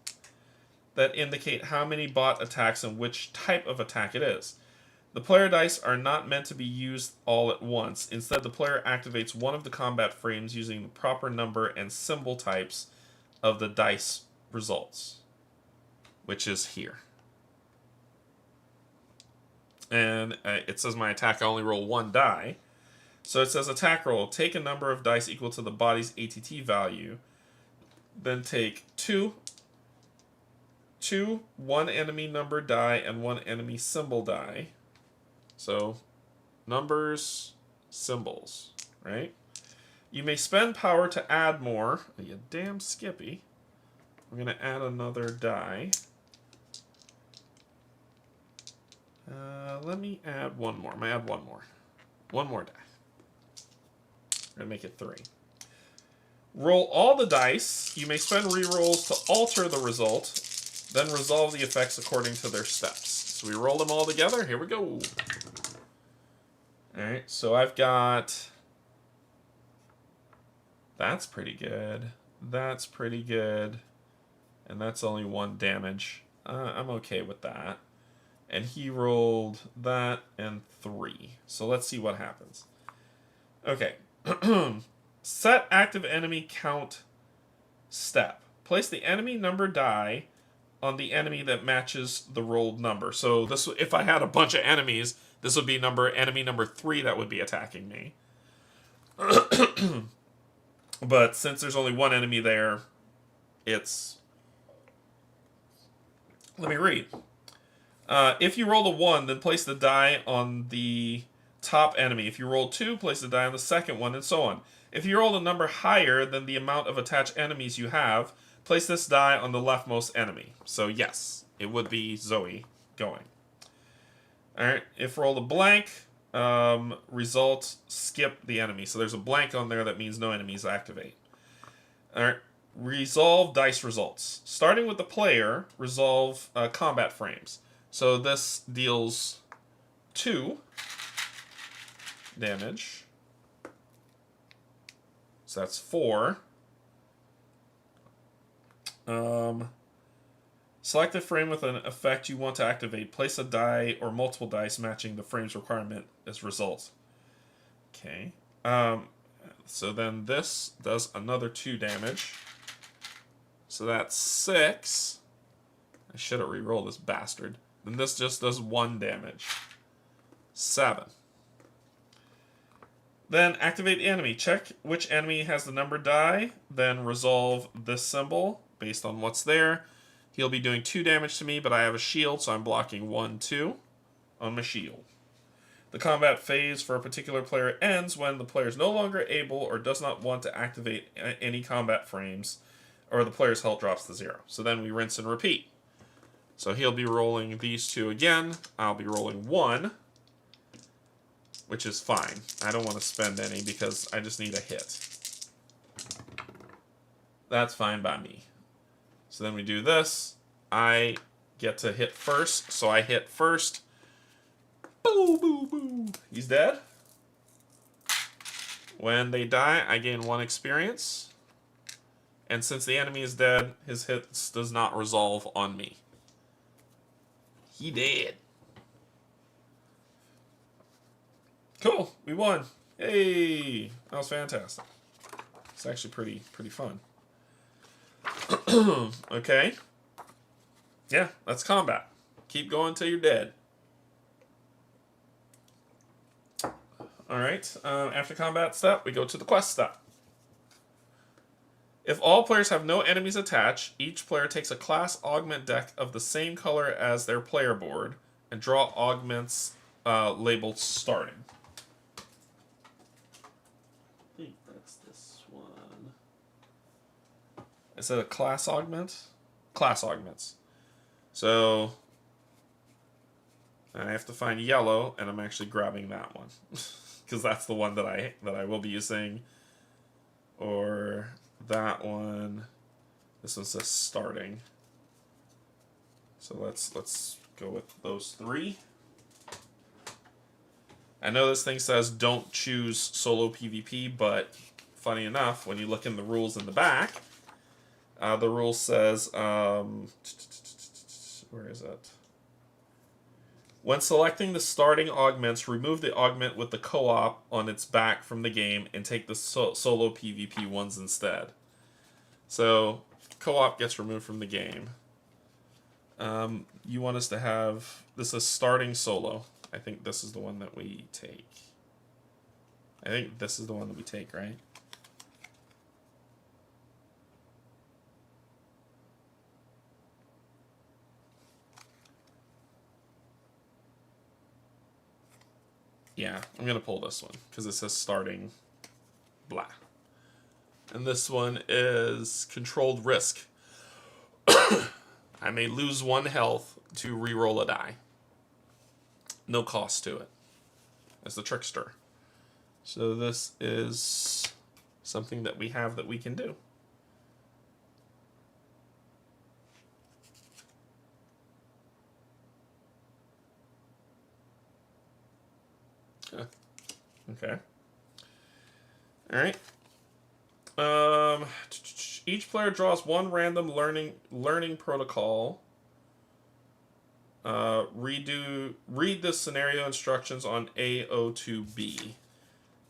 [SPEAKER 2] that indicate how many bot attacks and which type of attack it is. The player dice are not meant to be used all at once. Instead, the player activates one of the combat frames using the proper number and symbol types of the dice results, which is here. And it says my attack, I only roll 1 die. So it says attack roll. Take a number of dice equal to the body's ATT value. Then take 2 1 enemy number die and 1 enemy symbol die. So numbers, symbols, right? You may spend power to add more. You damn Skippy. I'm going to add another die. Let me add 1 more. I'm going to add 1 more. 1 more die. I'm going to make it 3. Roll all the dice. You may spend rerolls to alter the result, then resolve the effects according to their steps. So we roll them all together. Here we go. Alright, so I've got... That's pretty good. That's pretty good. And that's only 1 damage. I'm okay with that. And he rolled that and 3. So let's see what happens. Okay. Set active enemy count step. Place the enemy number die on the enemy that matches the rolled number. So this, if I had a bunch of enemies, this would be enemy number 3 that would be attacking me. But since there's only 1 enemy there, it's... Let me read. If you roll a 1, then place the die on the top enemy. If you roll 2, place the die on the second one, and so on. If you roll a number higher than the amount of attached enemies you have, place this die on the leftmost enemy. So yes, it would be Zoe going. Alright, if rolled a blank, result, skip the enemy. So there's a blank on there, that means no enemies activate. Alright, resolve dice results. Starting with the player, resolve combat frames. So this deals 2 damage. So that's 4. Select a frame with an effect you want to activate. Place a die or multiple dice matching the frame's requirement as results. Okay. So then this does another 2 damage. So that's 6. I should have re-rolled this bastard. Then this just does 1 damage. 7. Then activate the enemy. Check which enemy has the number die. Then resolve this symbol based on what's there. He'll be doing 2 damage to me, but I have a shield, so I'm blocking 1, 2 on my shield. The combat phase for a particular player ends when the player is no longer able or does not want to activate any combat frames, or the player's health drops to 0. So then we rinse and repeat. So he'll be rolling these 2 again. I'll be rolling 1, which is fine. I don't want to spend any because I just need a hit. That's fine by me. So then we do this. I get to hit first, so I hit first. Boo, boo, boo. He's dead. When they die, I gain 1 experience. And since the enemy is dead, his hits does not resolve on me. He dead. Cool, we won. Hey, that was fantastic. It's actually pretty fun. Okay. Yeah, that's combat. Keep going till you're dead. Alright, after combat step, we go to the quest step. If all players have no enemies attached, each player takes a class augment deck of the same color as their player board and draw augments labeled starting. I think that's this one. Is it a class augment? Class augments. So I have to find yellow, and I'm actually grabbing that one because that's the one that I will be using. Or that one. This one says starting. So let's go with those 3. I know this thing says don't choose solo PvP, but funny enough, when you look in the rules in the back, the rule says, where is it? When selecting the starting augments, remove the augment with the co-op on its back from the game and take the solo PvP ones instead. So, co-op gets removed from the game. You want us to have... This is starting solo. I think this is the one that we take. I think this is the one that we take, right? Yeah, I'm going to pull this one because it says starting blah. And this one is controlled risk. I may lose 1 health to reroll a die. No cost to it. As the trickster. So this is something that we have that we can do. Okay. Alright. Each player draws 1 random learning protocol. Read the scenario instructions on AO2B.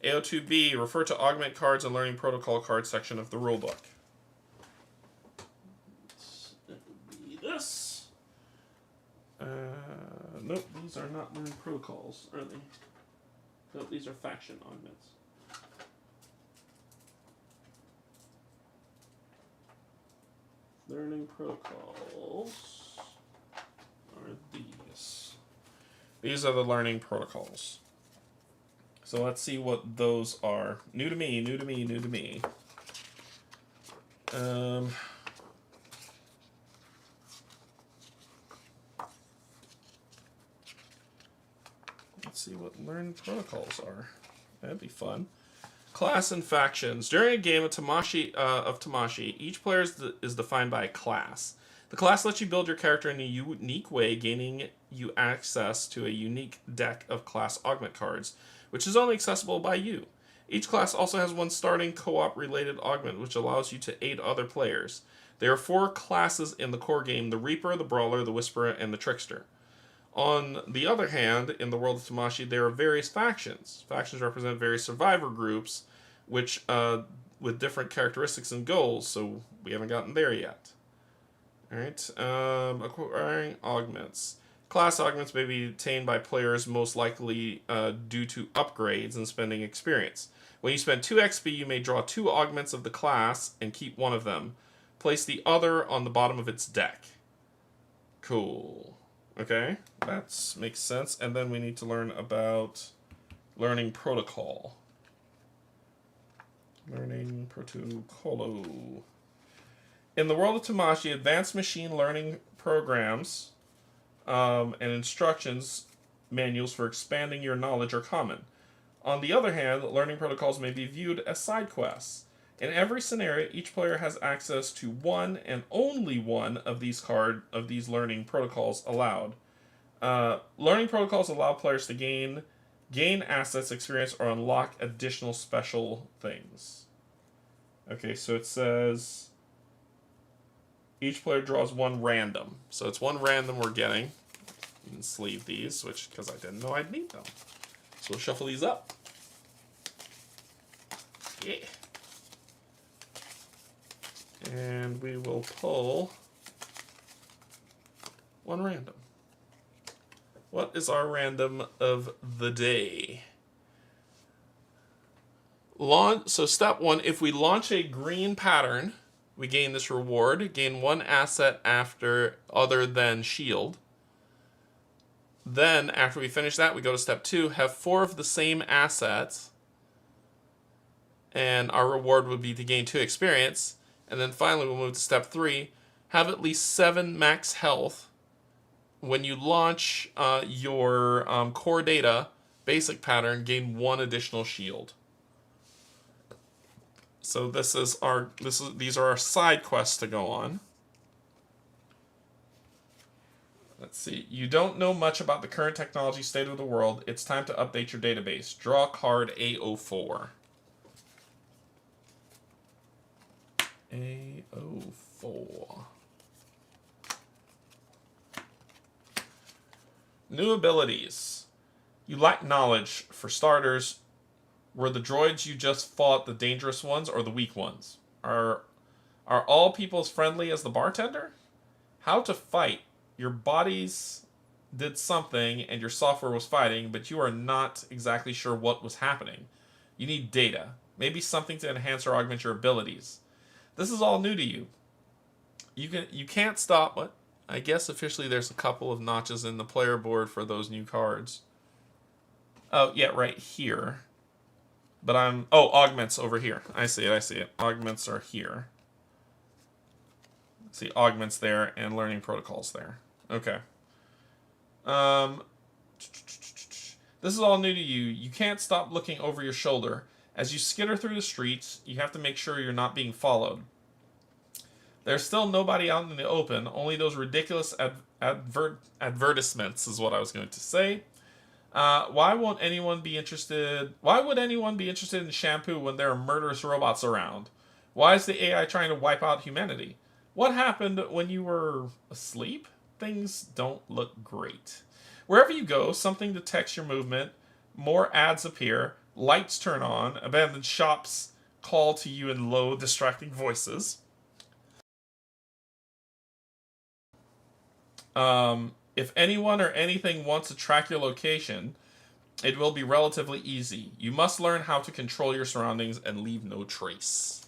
[SPEAKER 2] AO2B, refer to augment cards and learning protocol cards section of the rulebook. That would be this. Nope, these are not learning protocols, are they? Nope, these are faction augments. Learning protocols are these. These are the learning protocols. So let's see what those are. New to me, new to me, new to me. Let's see what learn protocols are. That'd be fun. Class and factions. During a game of Tamashii, each player is defined by a class. The class lets you build your character in a unique way, gaining you access to a unique deck of class augment cards, which is only accessible by you. Each class also has 1 starting co-op related augment, which allows you to aid other players. There are 4 classes in the core game: the Reaper, the Brawler, the Whisperer, and the Trickster. On the other hand, in the world of Tamashii, there are various factions. Factions represent various survivor groups, which with different characteristics and goals, so we haven't gotten there yet. Alright, acquiring augments. Class augments may be attained by players most likely due to upgrades and spending experience. When you spend 2 XP, you may draw 2 augments of the class and keep 1 of them. Place the other on the bottom of its deck. Cool. Okay, that makes sense. And then we need to learn about learning protocol. Learning protocolo. In the world of Tamashii, advanced machine learning programs and instructions manuals for expanding your knowledge are common. On the other hand, learning protocols may be viewed as side quests. In every scenario, each player has access to one and only one of these learning protocols allowed. Learning protocols allow players to gain assets, experience, or unlock additional special things. Okay, so it says each player draws one random. So it's one random we're getting. You can sleeve these, because I didn't know I'd need them. So we'll shuffle these up. Yeah. And we will pull one random. What is our random of the day? So step 1, if we launch a green pattern, we gain this reward. Gain one asset other than shield. Then, after we finish that, we go to step 2, have 4 of the same assets. And our reward would be to gain 2 experience. And then finally, we'll move to step 3, have at least 7 max health. When you launch your core data basic pattern, gain 1 additional shield. So these are our side quests to go on. Let's see. You don't know much about the current technology state of the world. It's time to update your database. Draw card A04. A04. New abilities. You lack knowledge. For starters, were the droids you just fought the dangerous ones or the weak ones? Are all people as friendly as the bartender? How to fight. Your bodies did something and your software was fighting, but you are not exactly sure what was happening. You need data. Maybe something to enhance or augment your abilities. This is all new to you. You can't stop. What? I guess officially there's a couple of notches in the player board for those new cards. Oh, yeah, right here. But augments over here. I see it. Augments are here. See, augments there and learning protocols there. Okay. This is all new to you. You can't stop looking over your shoulder. As you skitter through the streets, you have to make sure you're not being followed. There's still nobody out in the open, only those ridiculous advertisements is what I was going to say. Why would anyone be interested in shampoo when there are murderous robots around? Why is the AI trying to wipe out humanity? What happened when you were asleep? Things don't look great. Wherever you go, something detects your movement, more ads appear, lights turn on, abandoned shops call to you in low, distracting voices. If anyone or anything wants to track your location, it will be relatively easy. You must learn how to control your surroundings and leave no trace.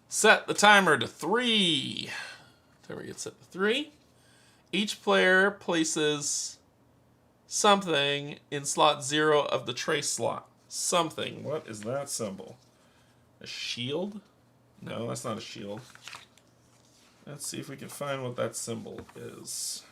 [SPEAKER 2] Set the timer to 3. There we get set to 3. Each player places something in slot 0 of the trace slot. Something. What is that symbol? A shield? No, that's not a shield. Let's see if we can find what that symbol is.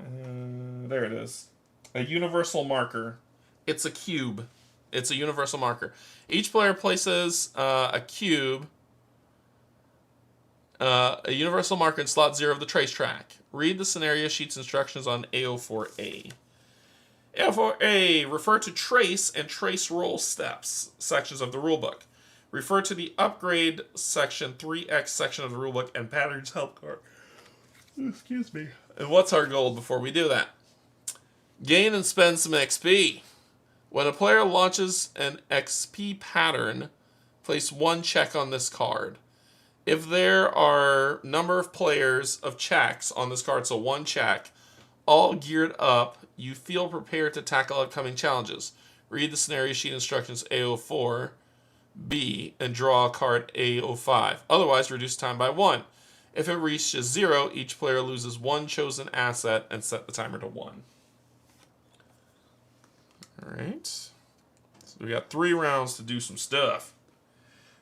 [SPEAKER 2] There it is. A universal marker. It's a cube. It's a universal marker. Each player places a cube, a universal marker in slot 0 of the trace track. Read the scenario sheet's instructions on A04A. A04A, refer to trace and trace roll steps sections of the rulebook. Refer to the upgrade section, 3X section of the rulebook, and patterns help card. Excuse me. And what's our goal before we do that? Gain and spend some XP. When a player launches an XP pattern, place 1 check on this card. If there are number of players of checks on this card, so 1 check, all geared up, you feel prepared to tackle upcoming challenges. Read the scenario sheet instructions A04. B, and draw a card A05. Otherwise, reduce time by 1. If it reaches 0, each player loses 1 chosen asset and set the timer to 1. Alright. So we got 3 rounds to do some stuff.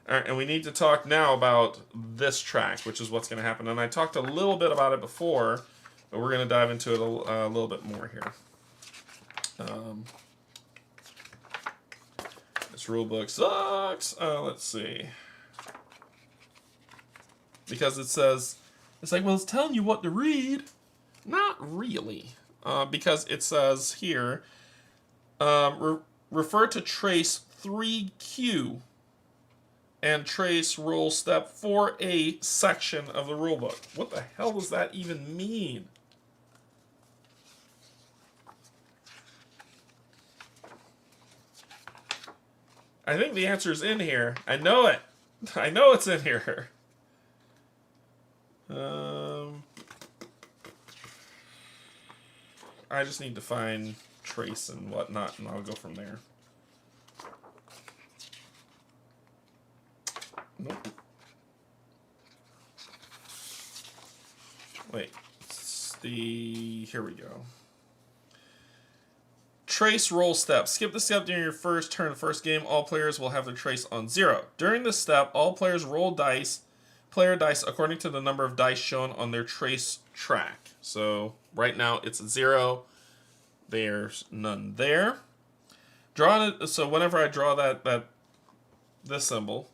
[SPEAKER 2] Alright, and we need to talk now about this track, which is what's going to happen. And I talked a little bit about it before, but we're going to dive into it a little bit more here. This rulebook sucks. Let's see. Because it says, it's like, well, it's telling you what to read. Not really. Because it says here, refer to trace 3Q and trace rule step 4A section of the rulebook. What the hell does that even mean? I think the answer is in here. I know it. I know it's in here. I just need to find trace and whatnot, and I'll go from there. Nope. Wait. Here we go. Trace roll step. Skip the step during your first turn of the first game. All players will have their trace on 0. During this step, all players roll player dice according to the number of dice shown on their trace track. So right now it's 0. There's none there. So whenever I draw this symbol,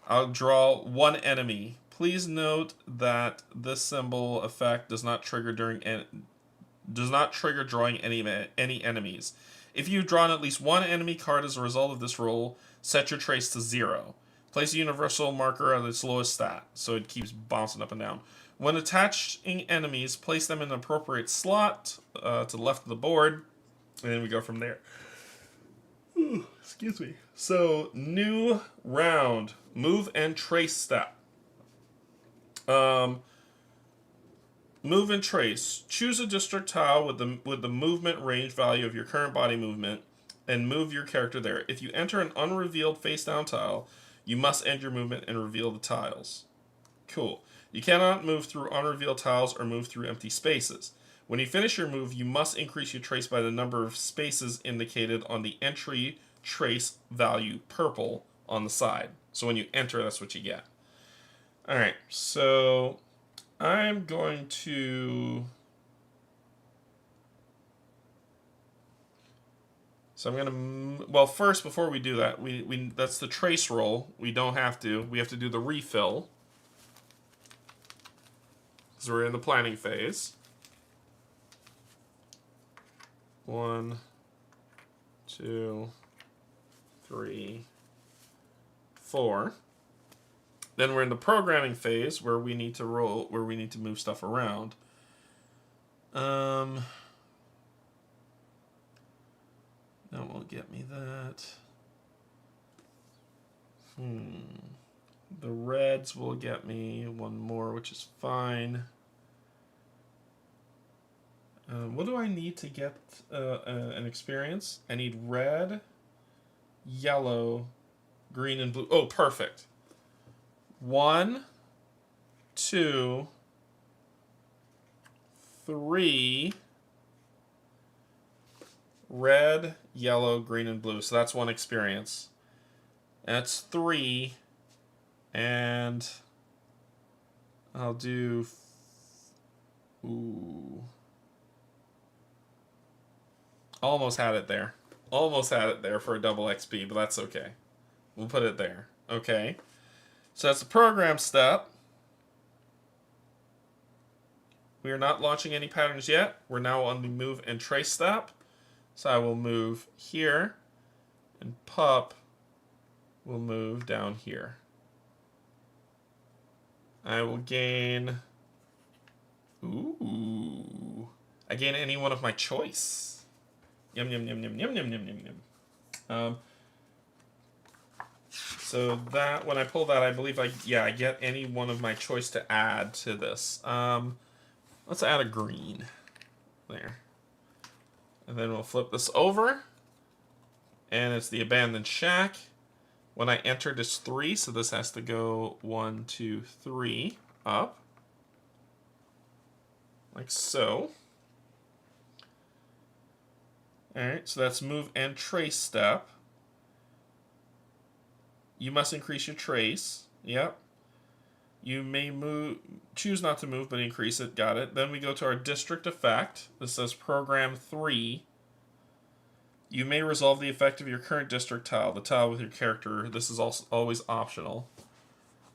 [SPEAKER 2] I'll draw 1 enemy. Please note that this symbol effect does not trigger drawing any enemies. If you've drawn at least 1 enemy card as a result of this roll, set your trace to 0. Place a universal marker at its lowest stat, so it keeps bouncing up and down. When attaching enemies, place them in an appropriate slot to the left of the board, and then we go from there. Ooh, excuse me. So, new round. Move and trace step. Move and trace. Choose a district tile with the movement range value of your current body movement and move your character there. If you enter an unrevealed face-down tile, you must end your movement and reveal the tiles. Cool. You cannot move through unrevealed tiles or move through empty spaces. When you finish your move, you must increase your trace by the number of spaces indicated on the entry trace value purple on the side. So when you enter, that's what you get. Alright, so I'm going to... So I'm going to... Well, first, before we do that, that's the trace roll. We don't have to. We have to do the refill. Because we're in the planning phase. 1, 2, 3, 4. Then we're in the programming phase where we need to move stuff around. That won't get me that. The reds will get me 1 more, which is fine. What do I need to get an experience? I need red, yellow, green, and blue. Oh, perfect. 1, 2, 3, red, yellow, green, and blue. So that's 1 experience. That's 3. And I'll do... Ooh. Almost had it there. Almost had it there for a double XP, but that's okay. We'll put it there. Okay. So that's the program step. We are not launching any patterns yet. We're now on the move and trace step. So I will move here, and pup will move down here. I will gain... Ooh. I gain any one of my choice. Yum, yum, yum, yum, yum, yum, yum, yum, yum. So that, when I pull that, I believe I get any one of my choice to add to this. Let's add a green. There. And then we'll flip this over. And it's the abandoned shack. When I entered is 3, so this has to go 1, 2, 3 up. Like so. Alright, so that's move and trace step. You must increase your trace. Yep. You may choose not to move, but increase it. Got it. Then we go to our district effect. This says program 3. You may resolve the effect of your current district tile, the tile with your character. This is also always optional.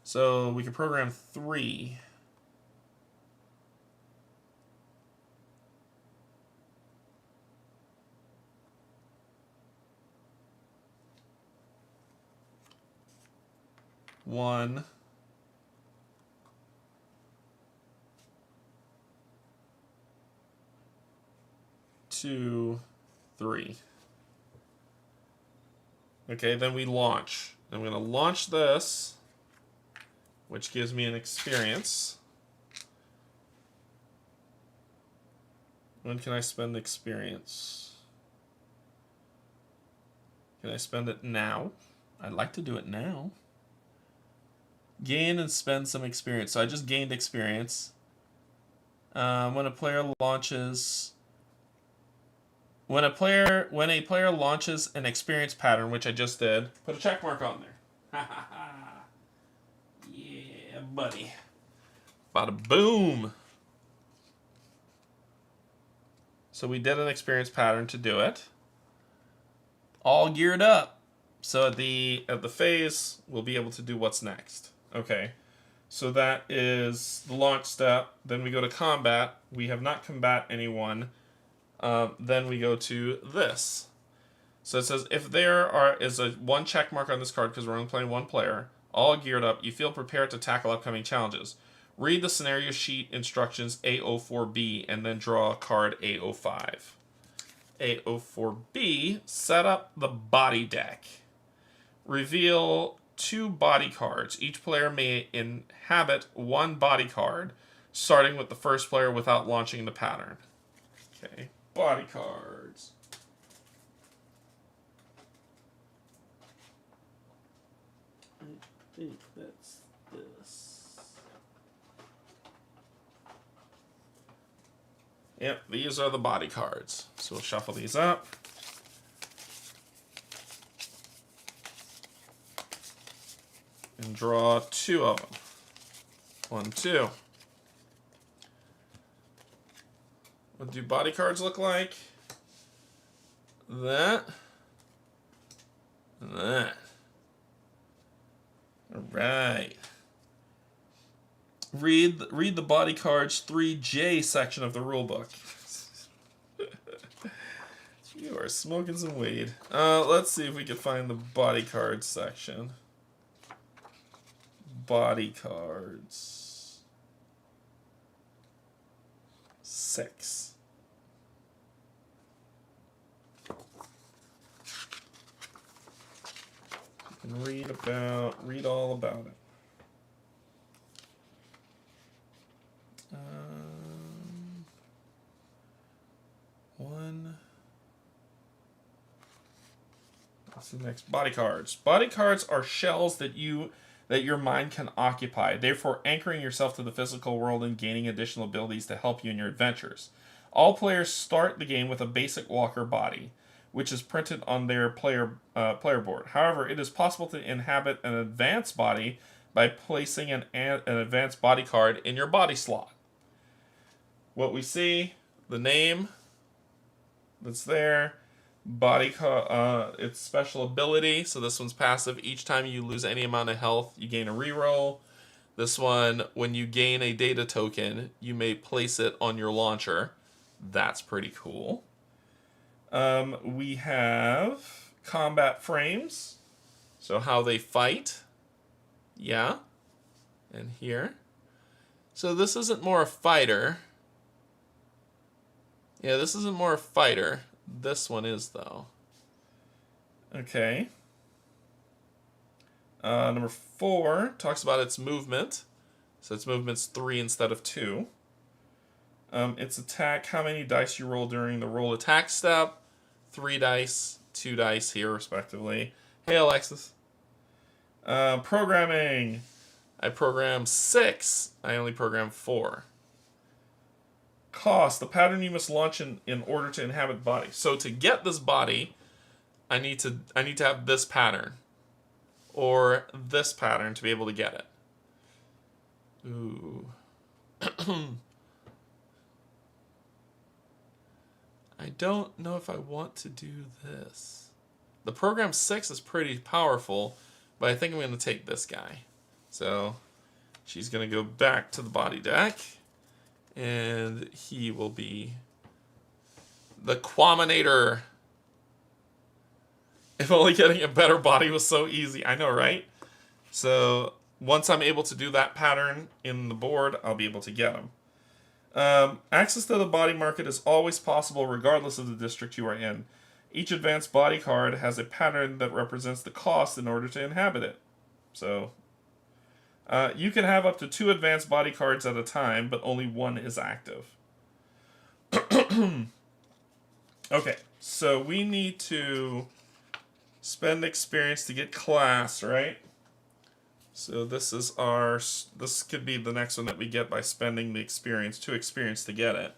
[SPEAKER 2] So we can program 3. One. 2, 3. Okay, then we launch. I'm going to launch this, which gives me an experience. When can I spend experience? Can I spend it now? I'd like to do it now. Gain and spend some experience. So I just gained experience. When a player launches... When a player launches an experience pattern, which I just did, put a check mark on there. Yeah, buddy. Bada boom. So we did an experience pattern to do it. All geared up. So at the phase, we'll be able to do what's next. Okay. So that is the launch step. Then we go to combat. We have not combat anyone. Then we go to this. So it says, if there is a 1 check mark on this card, because we're only playing 1 player, all geared up, you feel prepared to tackle upcoming challenges. Read the scenario sheet instructions A04B, and then draw a card A05. A04B, set up the body deck. Reveal 2 body cards. Each player may inhabit 1 body card, starting with the first player without launching the pattern. Okay. Body cards. I think that's this. Yep, these are the body cards. So we'll shuffle these up. And draw 2 of them. 1, 2. What do body cards look like? That. And that. Alright. Read the body cards 3J section of the rulebook. You are smoking some weed. Let's see if we can find the body cards section. Body cards. 6. And read all about it. One. What's the next? Body cards. Body cards are shells that your mind can occupy, therefore anchoring yourself to the physical world and gaining additional abilities to help you in your adventures. All players start the game with a basic walker body, which is printed on their player board. However, it is possible to inhabit an advanced body by placing an advanced body card in your body slot. What we see, the name that's there, body its special ability. So this one's passive. Each time you lose any amount of health, you gain a reroll. This one, when you gain a data token, you may place it on your launcher. That's pretty cool. We have combat frames. So how they fight. Yeah. And here. So this isn't more a fighter. Yeah, this isn't more a fighter. This one is, though. Okay. Number 4 talks about its movement. So its movement's 3 instead of 2. Its attack, how many dice you roll during the roll attack step. 3 dice, 2 dice here, respectively. Hey, Alexis. Programming. I program 6. I only program 4. Cost. The pattern you must launch in order to inhabit body. So to get this body, I need to have this pattern. Or this pattern to be able to get it. Ooh. I don't know if I want to do this. The program 6 is pretty powerful, but I think I'm going to take this guy. So she's going to go back to the body deck, and he will be the Quaminator. If only getting a better body was so easy. I know, right? So once I'm able to do that pattern in the board, I'll be able to get him. Access to the body market is always possible regardless of the district you are in. Each advanced body card has a pattern that represents the cost in order to inhabit it. So, you can have up to 2 advanced body cards at a time, but only 1 is active. Okay, so we need to spend experience to get class, right? So this could be the next one that we get by spending the experience, 2 experience to get it.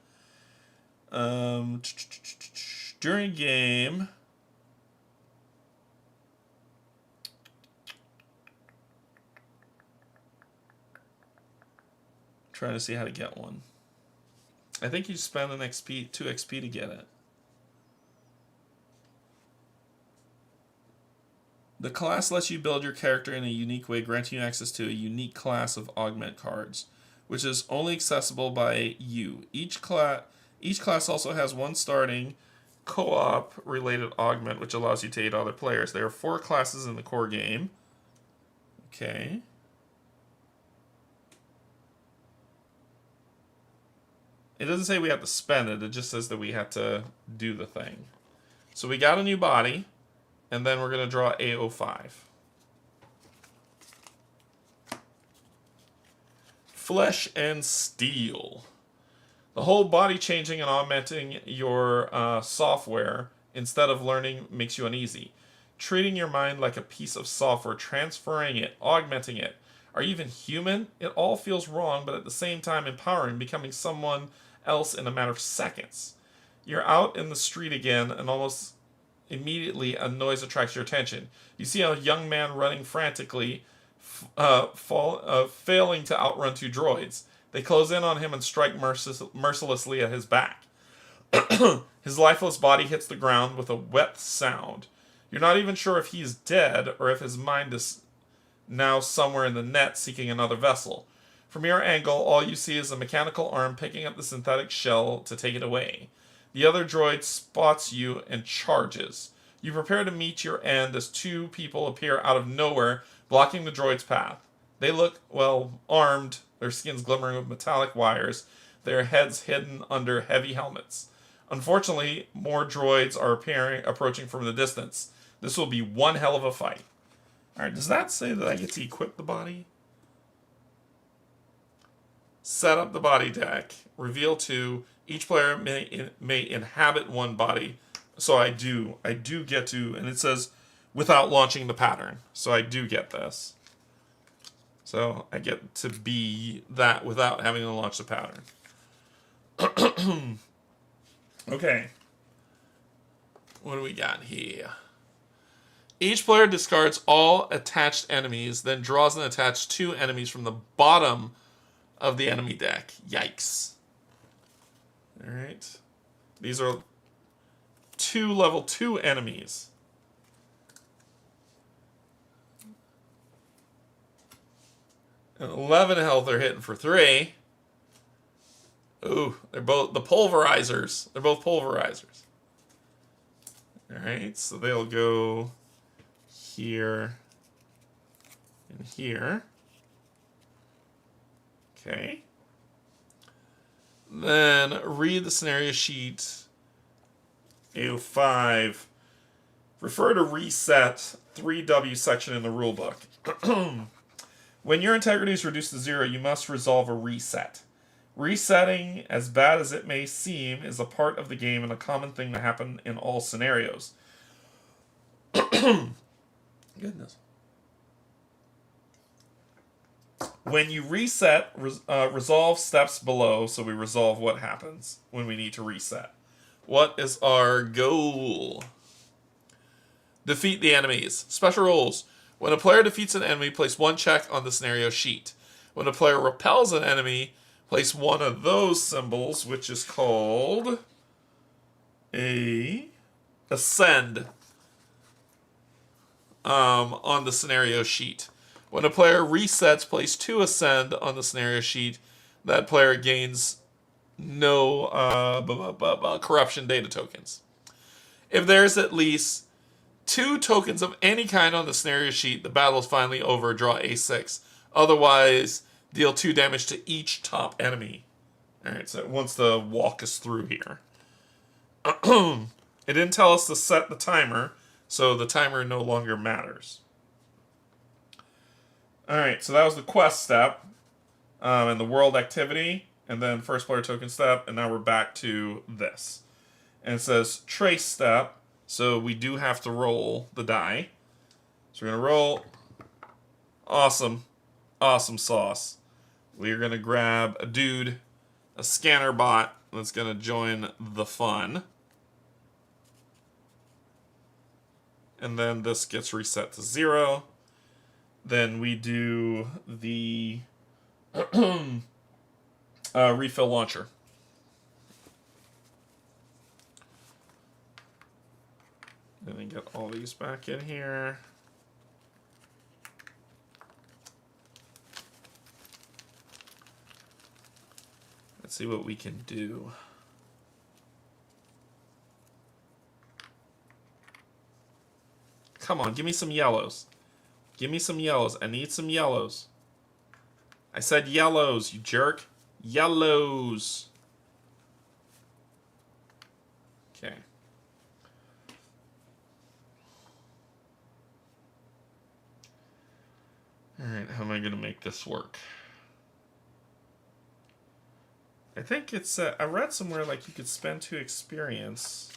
[SPEAKER 2] During game, trying to see how to get one. I think you spend an XP, 2 XP to get it. The class lets you build your character in a unique way, granting you access to a unique class of augment cards, which is only accessible by you. Each class also has 1 starting co-op related augment, which allows you to aid other players. There are 4 classes in the core game. Okay. It doesn't say we have to spend it, it just says that we have to do the thing. So we got a new body. And then we're going to draw A05. Flesh and Steel. The whole body changing and augmenting your software instead of learning makes you uneasy. Treating your mind like a piece of software, transferring it, augmenting it. Are you even human? It all feels wrong, but at the same time empowering, becoming someone else in a matter of seconds. You're out in the street again and almost immediately a noise attracts your attention. You see a young man running frantically, failing to outrun 2 droids. They close in on him and strike mercilessly at his back. His lifeless body hits the ground with a wet sound. You're not even sure if he's dead or if his mind is now somewhere in the net seeking another vessel. From your angle, all you see is a mechanical arm picking up the synthetic shell to take it away. The other droid spots you and charges. You prepare to meet your end as 2 people appear out of nowhere, blocking the droid's path. They look, well, armed, their skins glimmering with metallic wires, their heads hidden under heavy helmets. Unfortunately, more droids are approaching from the distance. This will be one hell of a fight. Alright, does that say that I get to equip the body? Set up the body deck. Reveal 2. Each player may inhabit 1 body. So I do get to, and it says without launching the pattern. So I do get this. So I get to be that without having to launch the pattern. Okay. What do we got here? Each player discards all attached enemies, then draws and attaches 2 enemies from the bottom of the enemy deck. Yikes. Alright. These are 2 level 2 enemies. And 11 health are hitting for 3. Ooh, they're both the pulverizers. They're both pulverizers. Alright, so they'll go here and here. Okay. Then read the scenario sheet. A05. Refer to reset 3W section in the rulebook. When your integrity is reduced to 0, you must resolve a reset. Resetting, as bad as it may seem, is a part of the game and a common thing that happens in all scenarios. Goodness. When you reset, resolve steps below, so we resolve what happens when we need to reset. What is our goal? Defeat the enemies. Special rules. When a player defeats an enemy, place one check on the scenario sheet. When a player repels an enemy, place one of those symbols, which is called a ascend, on the scenario sheet. When a player resets, place two ascend on the scenario sheet. That player gains no corruption data tokens. If there's at least 2 tokens of any kind on the scenario sheet, the battle is finally over. Draw a6. Otherwise, deal 2 damage to each top enemy. Alright, so it wants to walk us through here. It didn't tell us to set the timer, so the timer no longer matters. Alright, so that was the quest step, and the world activity, and then first player token step, and now we're back to this. And it says trace step, so we do have to roll the die. So we're going to roll. Awesome. Awesome sauce. We're going to grab a dude, a scanner bot, that's going to join the fun. And then this gets reset to 0. Then we do the refill launcher. Let me get all these back in here. Let's see what we can do. Come on, give me some yellows. Give me some yellows. I need some yellows. I said yellows, you jerk. Yellows. Okay. Alright, how am I going to make this work? I think it's, I read somewhere like you could spend 2 experience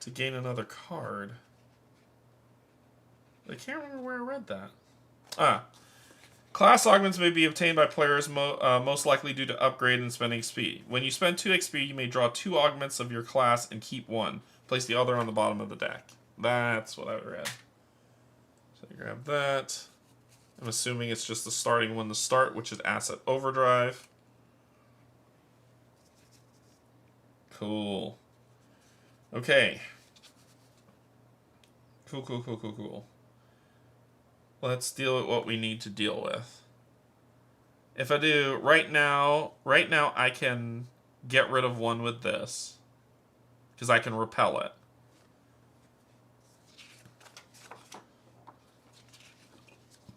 [SPEAKER 2] to gain another card. I can't remember where I read that. Class augments may be obtained by players most likely due to upgrade and spending XP. When you spend 2 XP, you may draw 2 augments of your class and keep 1. Place the other on the bottom of the deck. That's what I read. So you grab that. I'm assuming it's just the starting one to start, which is Asset Overdrive. Cool. Okay. Cool. Let's deal with what we need to deal with. If I do right now I can get rid of one with this, because I can repel it.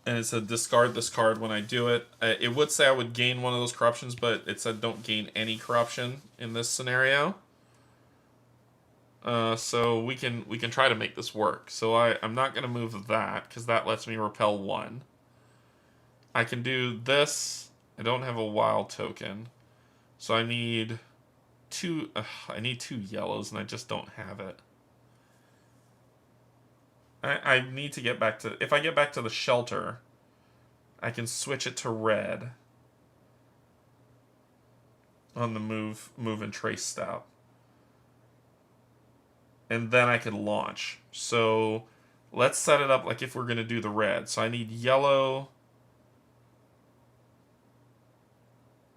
[SPEAKER 2] And it said discard this card when I do it. It would say I would gain one of those corruptions, but it said don't gain any corruption in this scenario. So we can try to make this work. So I'm not going to move that, because that lets me repel 1. I can do this. I don't have a wild token. So I need 2... I need 2 yellows, and I just don't have it. I need to get back to... If I get back to the shelter, I can switch it to red on the move and trace step. And then I can launch. So let's set it up like if we're going to do the red. So I need yellow,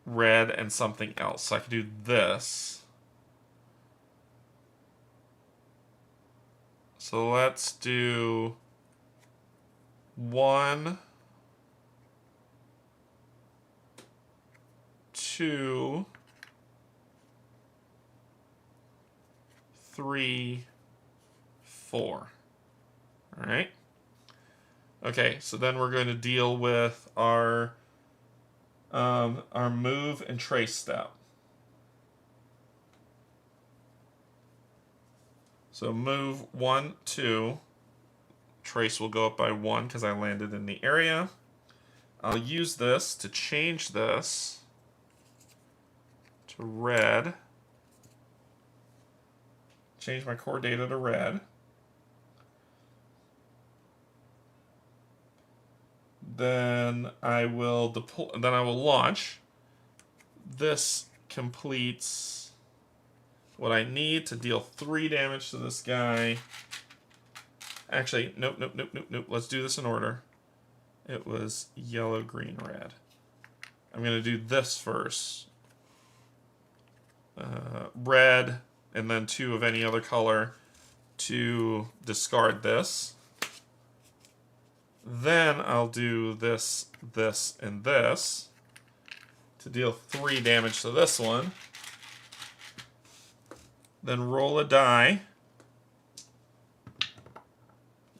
[SPEAKER 2] red, and something else. So I can do this. So let's do 1, 2, 3, 4. All right. Okay, so then we're going to deal with our move and trace step. So move 1, 2. Trace will go up by 1 because I landed in the area. I'll use this to change this to red. Change my core data to red. Then I will deploy. Then I will launch. This completes what I need to deal 3 damage to this guy. Actually, nope. Let's do this in order. It was yellow, green, red. I'm going to do this first. Red, and then 2 of any other color to discard this. Then I'll do this, this, and this to deal 3 damage to this one. Then roll a die.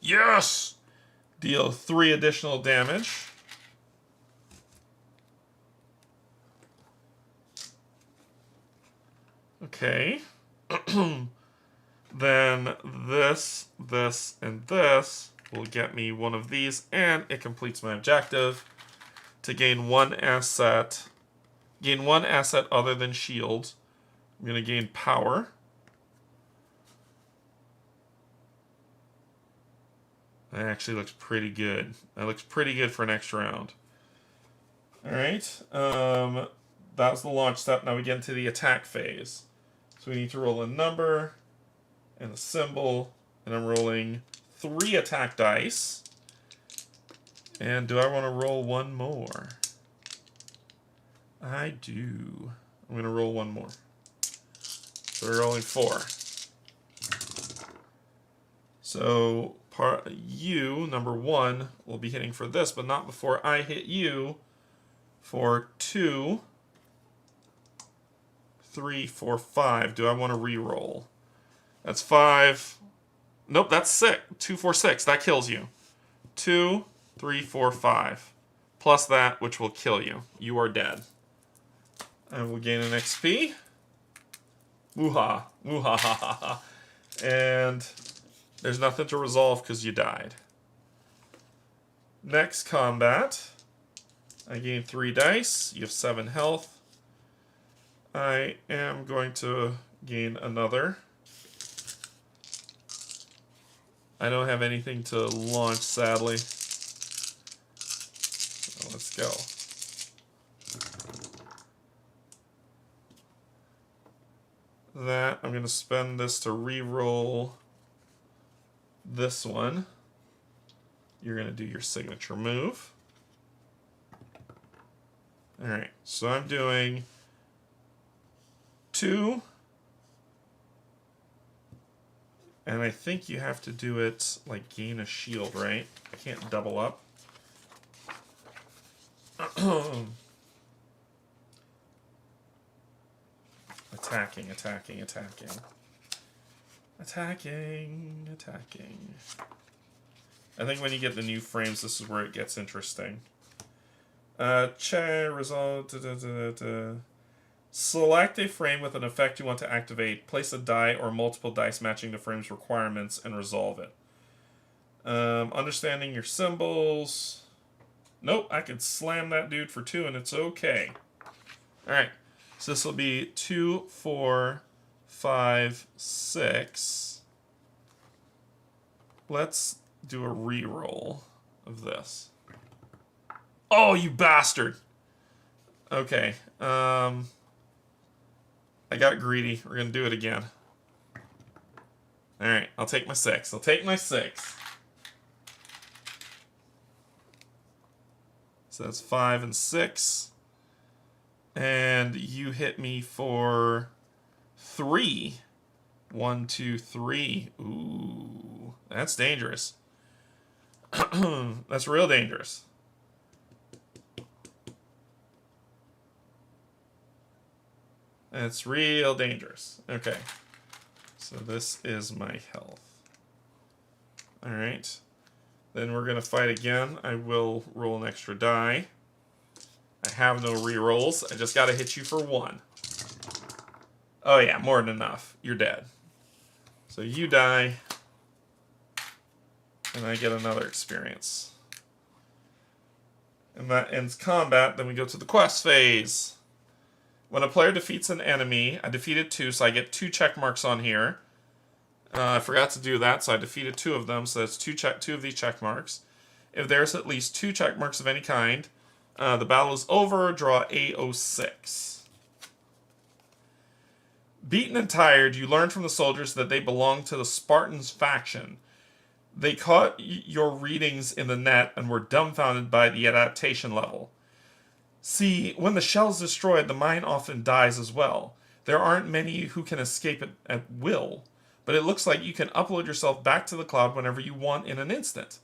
[SPEAKER 2] Yes! Deal 3 additional damage. Okay. Then this, and this will get me one of these, and it completes my objective to gain 1 asset. Gain 1 asset other than shields. I'm going to gain power. That actually looks pretty good. That looks pretty good for next round. Alright. That was the launch step. Now we get into the attack phase. So we need to roll a number and a symbol. And I'm rolling 3 attack dice. And do I want to roll 1 more? I do. I'm going to roll 1 more. So we're rolling 4. So you, number 1, will be hitting for this, but not before I hit you for 2, 3, 4, 5. Do I want to re-roll? That's 5. Nope, that's 6. 2, 4, 6. That kills you. 2, 3, 4, 5. Plus that, which will kill you. You are dead. And we'll gain an XP. Woo-ha. Woo-ha-ha-ha-ha. And there's nothing to resolve because you died. Next combat. I gain 3 dice. You have 7 health. I am going to gain another. I don't have anything to launch, sadly. So let's go. That, I'm going to spend this to re-roll this one. You're going to do your signature move. Alright, so I'm doing 2. And I think you have to do it like gain a shield, right? I can't double up. Attacking. I think when you get the new frames, this is where it gets interesting. Result. Select a frame with an effect you want to activate. Place a die or multiple dice matching the frame's requirements and resolve it. Understanding your symbols. Nope, I could slam that dude for 2 and it's okay. Alright, so this will be 2, 4, 5, 6. Let's do a re-roll of this. Oh, you bastard! Okay, I got greedy. We're going to do it again. Alright, I'll take my 6. So that's 5 and 6. And you hit me for 3. 1, 2, 3. Ooh, that's dangerous. That's real dangerous. That's real dangerous. Okay. So this is my health. Alright. Then we're going to fight again. I will roll an extra die. I have no re-rolls. I just got to hit you for 1. Oh yeah, more than enough. You're dead. So you die. And I get another experience. And that ends combat. Then we go to the quest phase. When a player defeats an enemy, I defeated 2, so I get 2 check marks on here. I forgot to do that, so I defeated 2 of them, so that's 2 of these check marks. If there's at least 2 check marks of any kind, the battle is over. Draw A06. Beaten and tired, you learn from the soldiers that they belong to the Spartans faction. They caught your readings in the net and were dumbfounded by the adaptation level. See, when the shell is destroyed, the mine often dies as well. There aren't many who can escape it at will, but it looks like you can upload yourself back to the cloud whenever you want in an instant.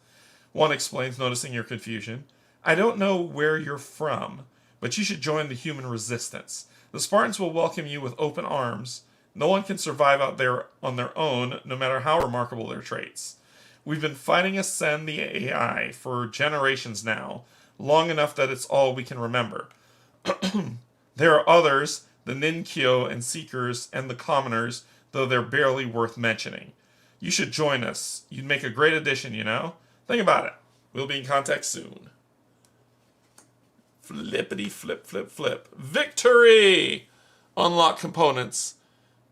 [SPEAKER 2] One explains, noticing your confusion. I don't know where you're from, but you should join the human resistance. The Spartans will welcome you with open arms. No one can survive out there on their own, no matter how remarkable their traits. We've been fighting Ascend the AI for generations now, long enough that it's all we can remember. There are others, the Ninkyo and Seekers and the Commoners, though they're barely worth mentioning. You should join us. You'd make a great addition, you know? Think about it. We'll be in contact soon. Flippity flip flip flip. Victory! Unlock components.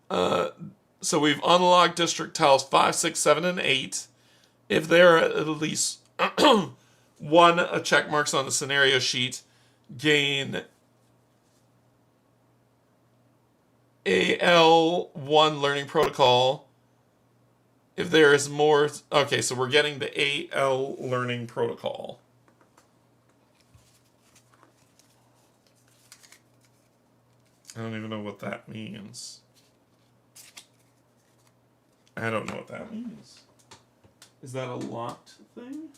[SPEAKER 2] So we've unlocked district tiles 5, 6, 7, and 8. If there are at least one check marks on the scenario sheet, gain AL1 learning protocol. If there is more... Okay, so we're getting the AL learning protocol. I don't even know what that means. I don't know what that means. Is that a locked thing?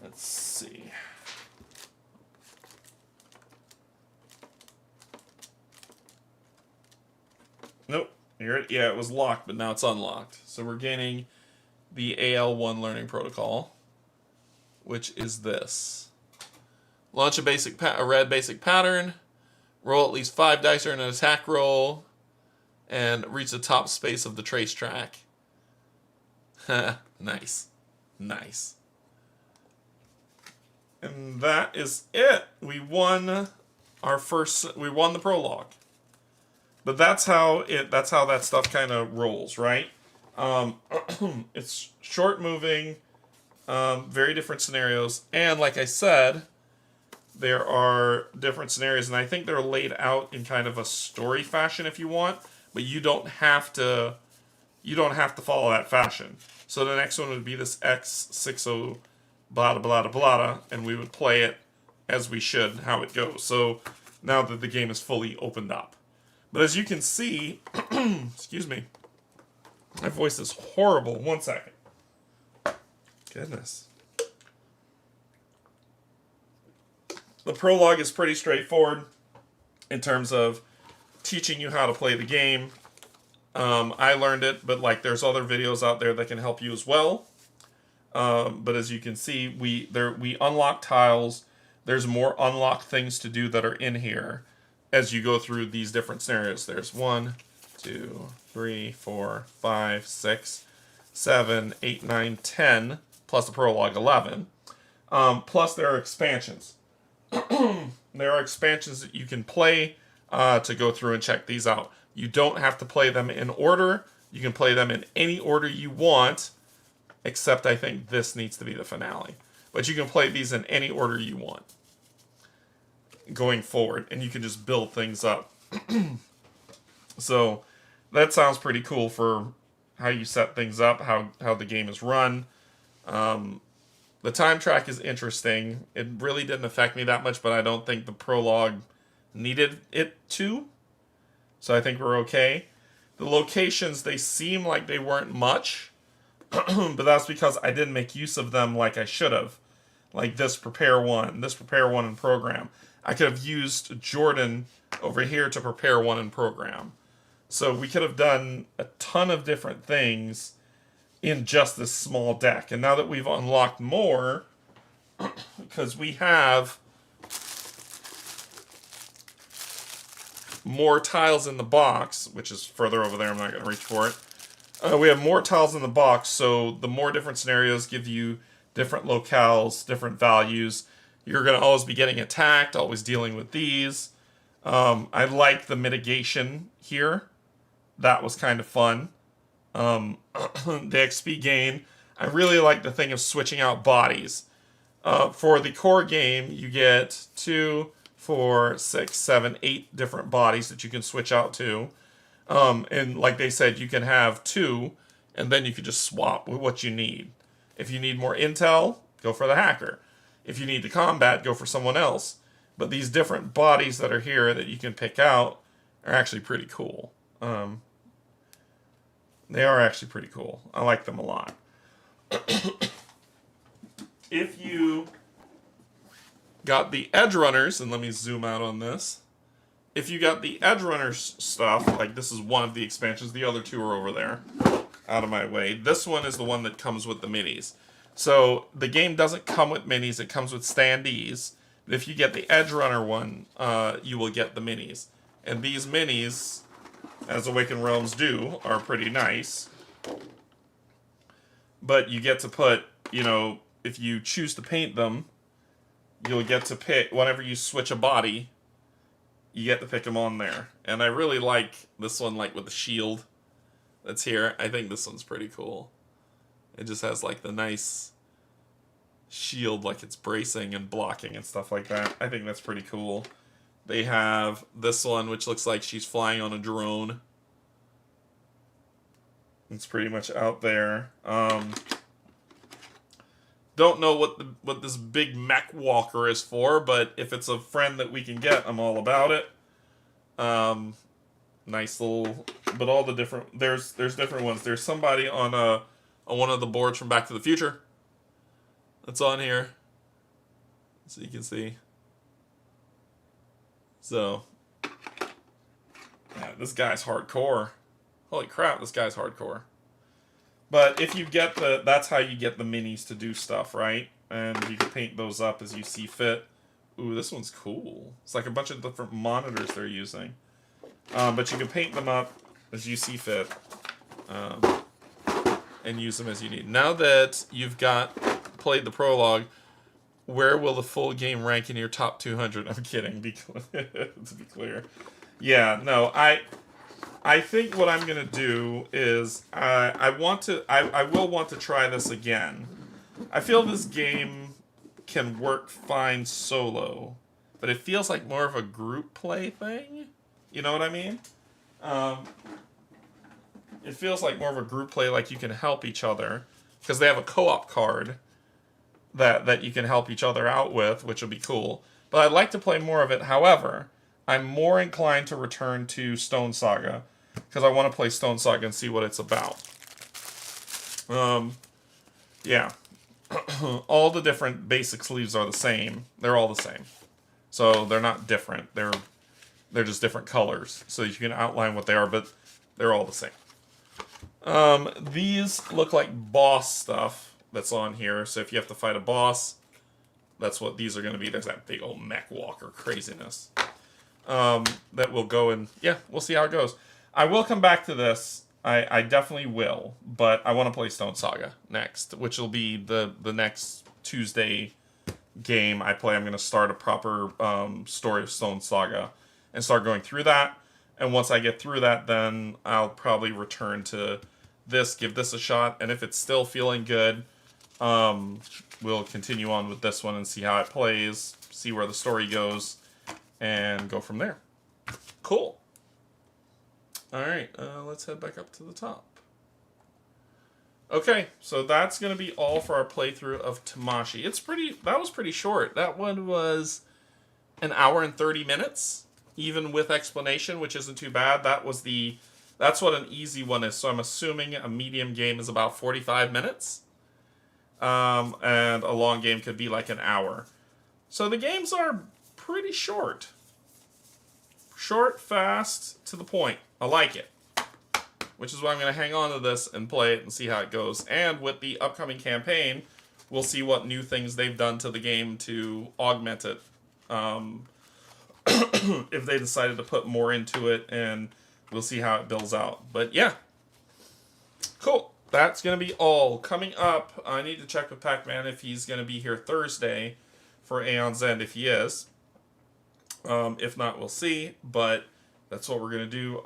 [SPEAKER 2] Let's see. Nope. Here it, yeah, it was locked, but now it's unlocked. So we're gaining the AL1 learning protocol, which is this. Launch a red basic pattern. Roll at least 5 dice or an attack roll. And reach the top space of the trace track. Nice. Nice. And that is it. We won the prologue. But that's how that stuff kind of rolls, right? It's short moving, very different scenarios, and like I said, there are different scenarios, and I think they're laid out in kind of a story fashion if you want, but you don't have to follow that fashion. So the next one would be this X60 blah blah blah, and we would play it as we should, how it goes. So now that the game is fully opened up. But as you can see, excuse me, my voice is horrible. 1 second. Goodness. The prologue is pretty straightforward in terms of teaching you how to play the game. I learned it, but like there's other videos out there that can help you as well. But as you can see, we unlock tiles. There's more unlock things to do that are in here as you go through these different scenarios. There's 1, 2, 3, 4, 5, 6, 7, 8, 9, 10, plus the prologue 11. Plus there are expansions. There are expansions that you can play to go through and check these out. You don't have to play them in order. You can play them in any order you want, except I think this needs to be the finale. But you can play these in any order you want going forward, and you can just build things up. So that sounds pretty cool for how you set things up, how the game is run. The time track is interesting. It really didn't affect me that much, but I don't think the prologue needed it to. So I think we're okay. The locations, they seem like they weren't much, but that's because I didn't make use of them like I should have. Like this prepare one in program. I could have used Jordan over here to prepare one in program. So we could have done a ton of different things in just this small deck. And now that we've unlocked more, because we have more tiles in the box, which is further over there, I'm not going to reach for it. We have more tiles in the box, so the more different scenarios give you different locales, different values. You're going to always be getting attacked, always dealing with these. I like the mitigation here. That was kind of fun. The XP gain. I really like the thing of switching out bodies. For the core game, you get 2, 4, 6, 7, 8 different bodies that you can switch out to. And like they said, you can have 2, and then you can just swap with what you need. If you need more intel, go for the hacker. If you need to combat, go for someone else. But these different bodies that are here that you can pick out are actually pretty cool. They are actually pretty cool. I like them a lot. If you got the Edge Runners, and let me zoom out on this. If you got the Edge Runners stuff, like this is one of the expansions, the other 2 are over there, out of my way. This one is the one that comes with the minis. So the game doesn't come with minis, it comes with standees. If you get the Edge Runner one, you will get the minis. And these minis, as Awakened Realms do, are pretty nice. But you get to put, you know, if you choose to paint them, you'll get to pick, whenever you switch a body, you get to pick them on there. And I really like this one, like with the shield that's here. I think this one's pretty cool. It just has like the nice shield, like it's bracing and blocking and stuff like that. I think that's pretty cool. They have this one, which looks like she's flying on a drone. It's pretty much out there. Don't know what this big mech walker is for, but if it's a friend that we can get, I'm all about it. Nice little, but all the different, there's different ones. There's somebody on one of the boards from Back to the Future that's on here, so you can see. So, yeah, this guy's hardcore. Holy crap, this guy's hardcore. But if you get that's how you get the minis to do stuff, right? And you can paint those up as you see fit. Ooh, this one's cool. It's like a bunch of different monitors they're using. But you can paint them up as you see fit. And use them as you need. Now that you've played the prologue, where will the full game rank in your top 200? I'm kidding, to be clear. Yeah, no, I think what I'm gonna do is I will want to try this again. I feel this game can work fine solo, but it feels like more of a group play thing. You know what I mean? It feels like more of a group play, like you can help each other because they have a co-op card that you can help each other out with, which will be cool. But I'd like to play more of it. However, I'm more inclined to return to Stone Saga because I want to play Stone Saga and see what it's about. Yeah. All the different basic sleeves are the same. They're all the same. So they're not different. They're just different colors. So you can outline what they are, but they're all the same. These look like boss stuff that's on here. So if you have to fight a boss, that's what these are going to be. There's that big old mech walker craziness. That will go and, yeah, we'll see how it goes. I will come back to this. I definitely will, but I want to play Stone Saga next, which will be the next Tuesday game I play. I'm going to start a proper story of Stone Saga and start going through that. And once I get through that, then I'll probably return to this, give this a shot, and if it's still feeling good, we'll continue on with this one and see how it plays, see where the story goes, and go from there. Cool. Alright, let's head back up to the top. Okay, so that's going to be all for our playthrough of Tamashii. That was pretty short. That one was an hour and 30 minutes, even with explanation, which isn't too bad. That's what an easy one is. So I'm assuming a medium game is about 45 minutes. And a long game could be like an hour. So the games are pretty short. Short, fast, to the point. I like it. Which is why I'm going to hang on to this and play it and see how it goes. And with the upcoming campaign, we'll see what new things they've done to the game to augment it. If they decided to put more into it, and we'll see how it builds out. But yeah. Cool. That's going to be all. Coming up, I need to check with Pac-Man if he's going to be here Thursday for Aeon's End, if he is. If not, we'll see. But that's what we're going to do.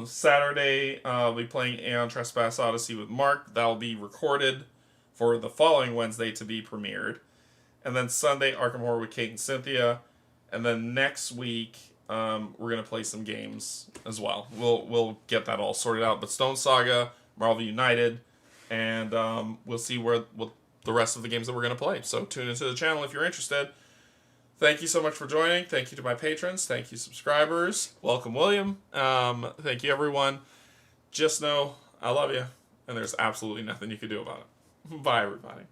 [SPEAKER 2] Saturday, I'll be playing Aeon Trespass Odyssey with Mark. That'll be recorded for the following Wednesday to be premiered. And then Sunday, Arkham Horror with Kate and Cynthia. And then next week, we're going to play some games as well. We'll get that all sorted out. But Stone Saga, Marvel United, and we'll see what the rest of the games that we're going to play. So tune into the channel if you're interested. Thank you so much for joining. Thank you to my patrons. Thank you, subscribers. Welcome, William. Thank you, everyone. Just know I love you, and there's absolutely nothing you can do about it. Bye, everybody.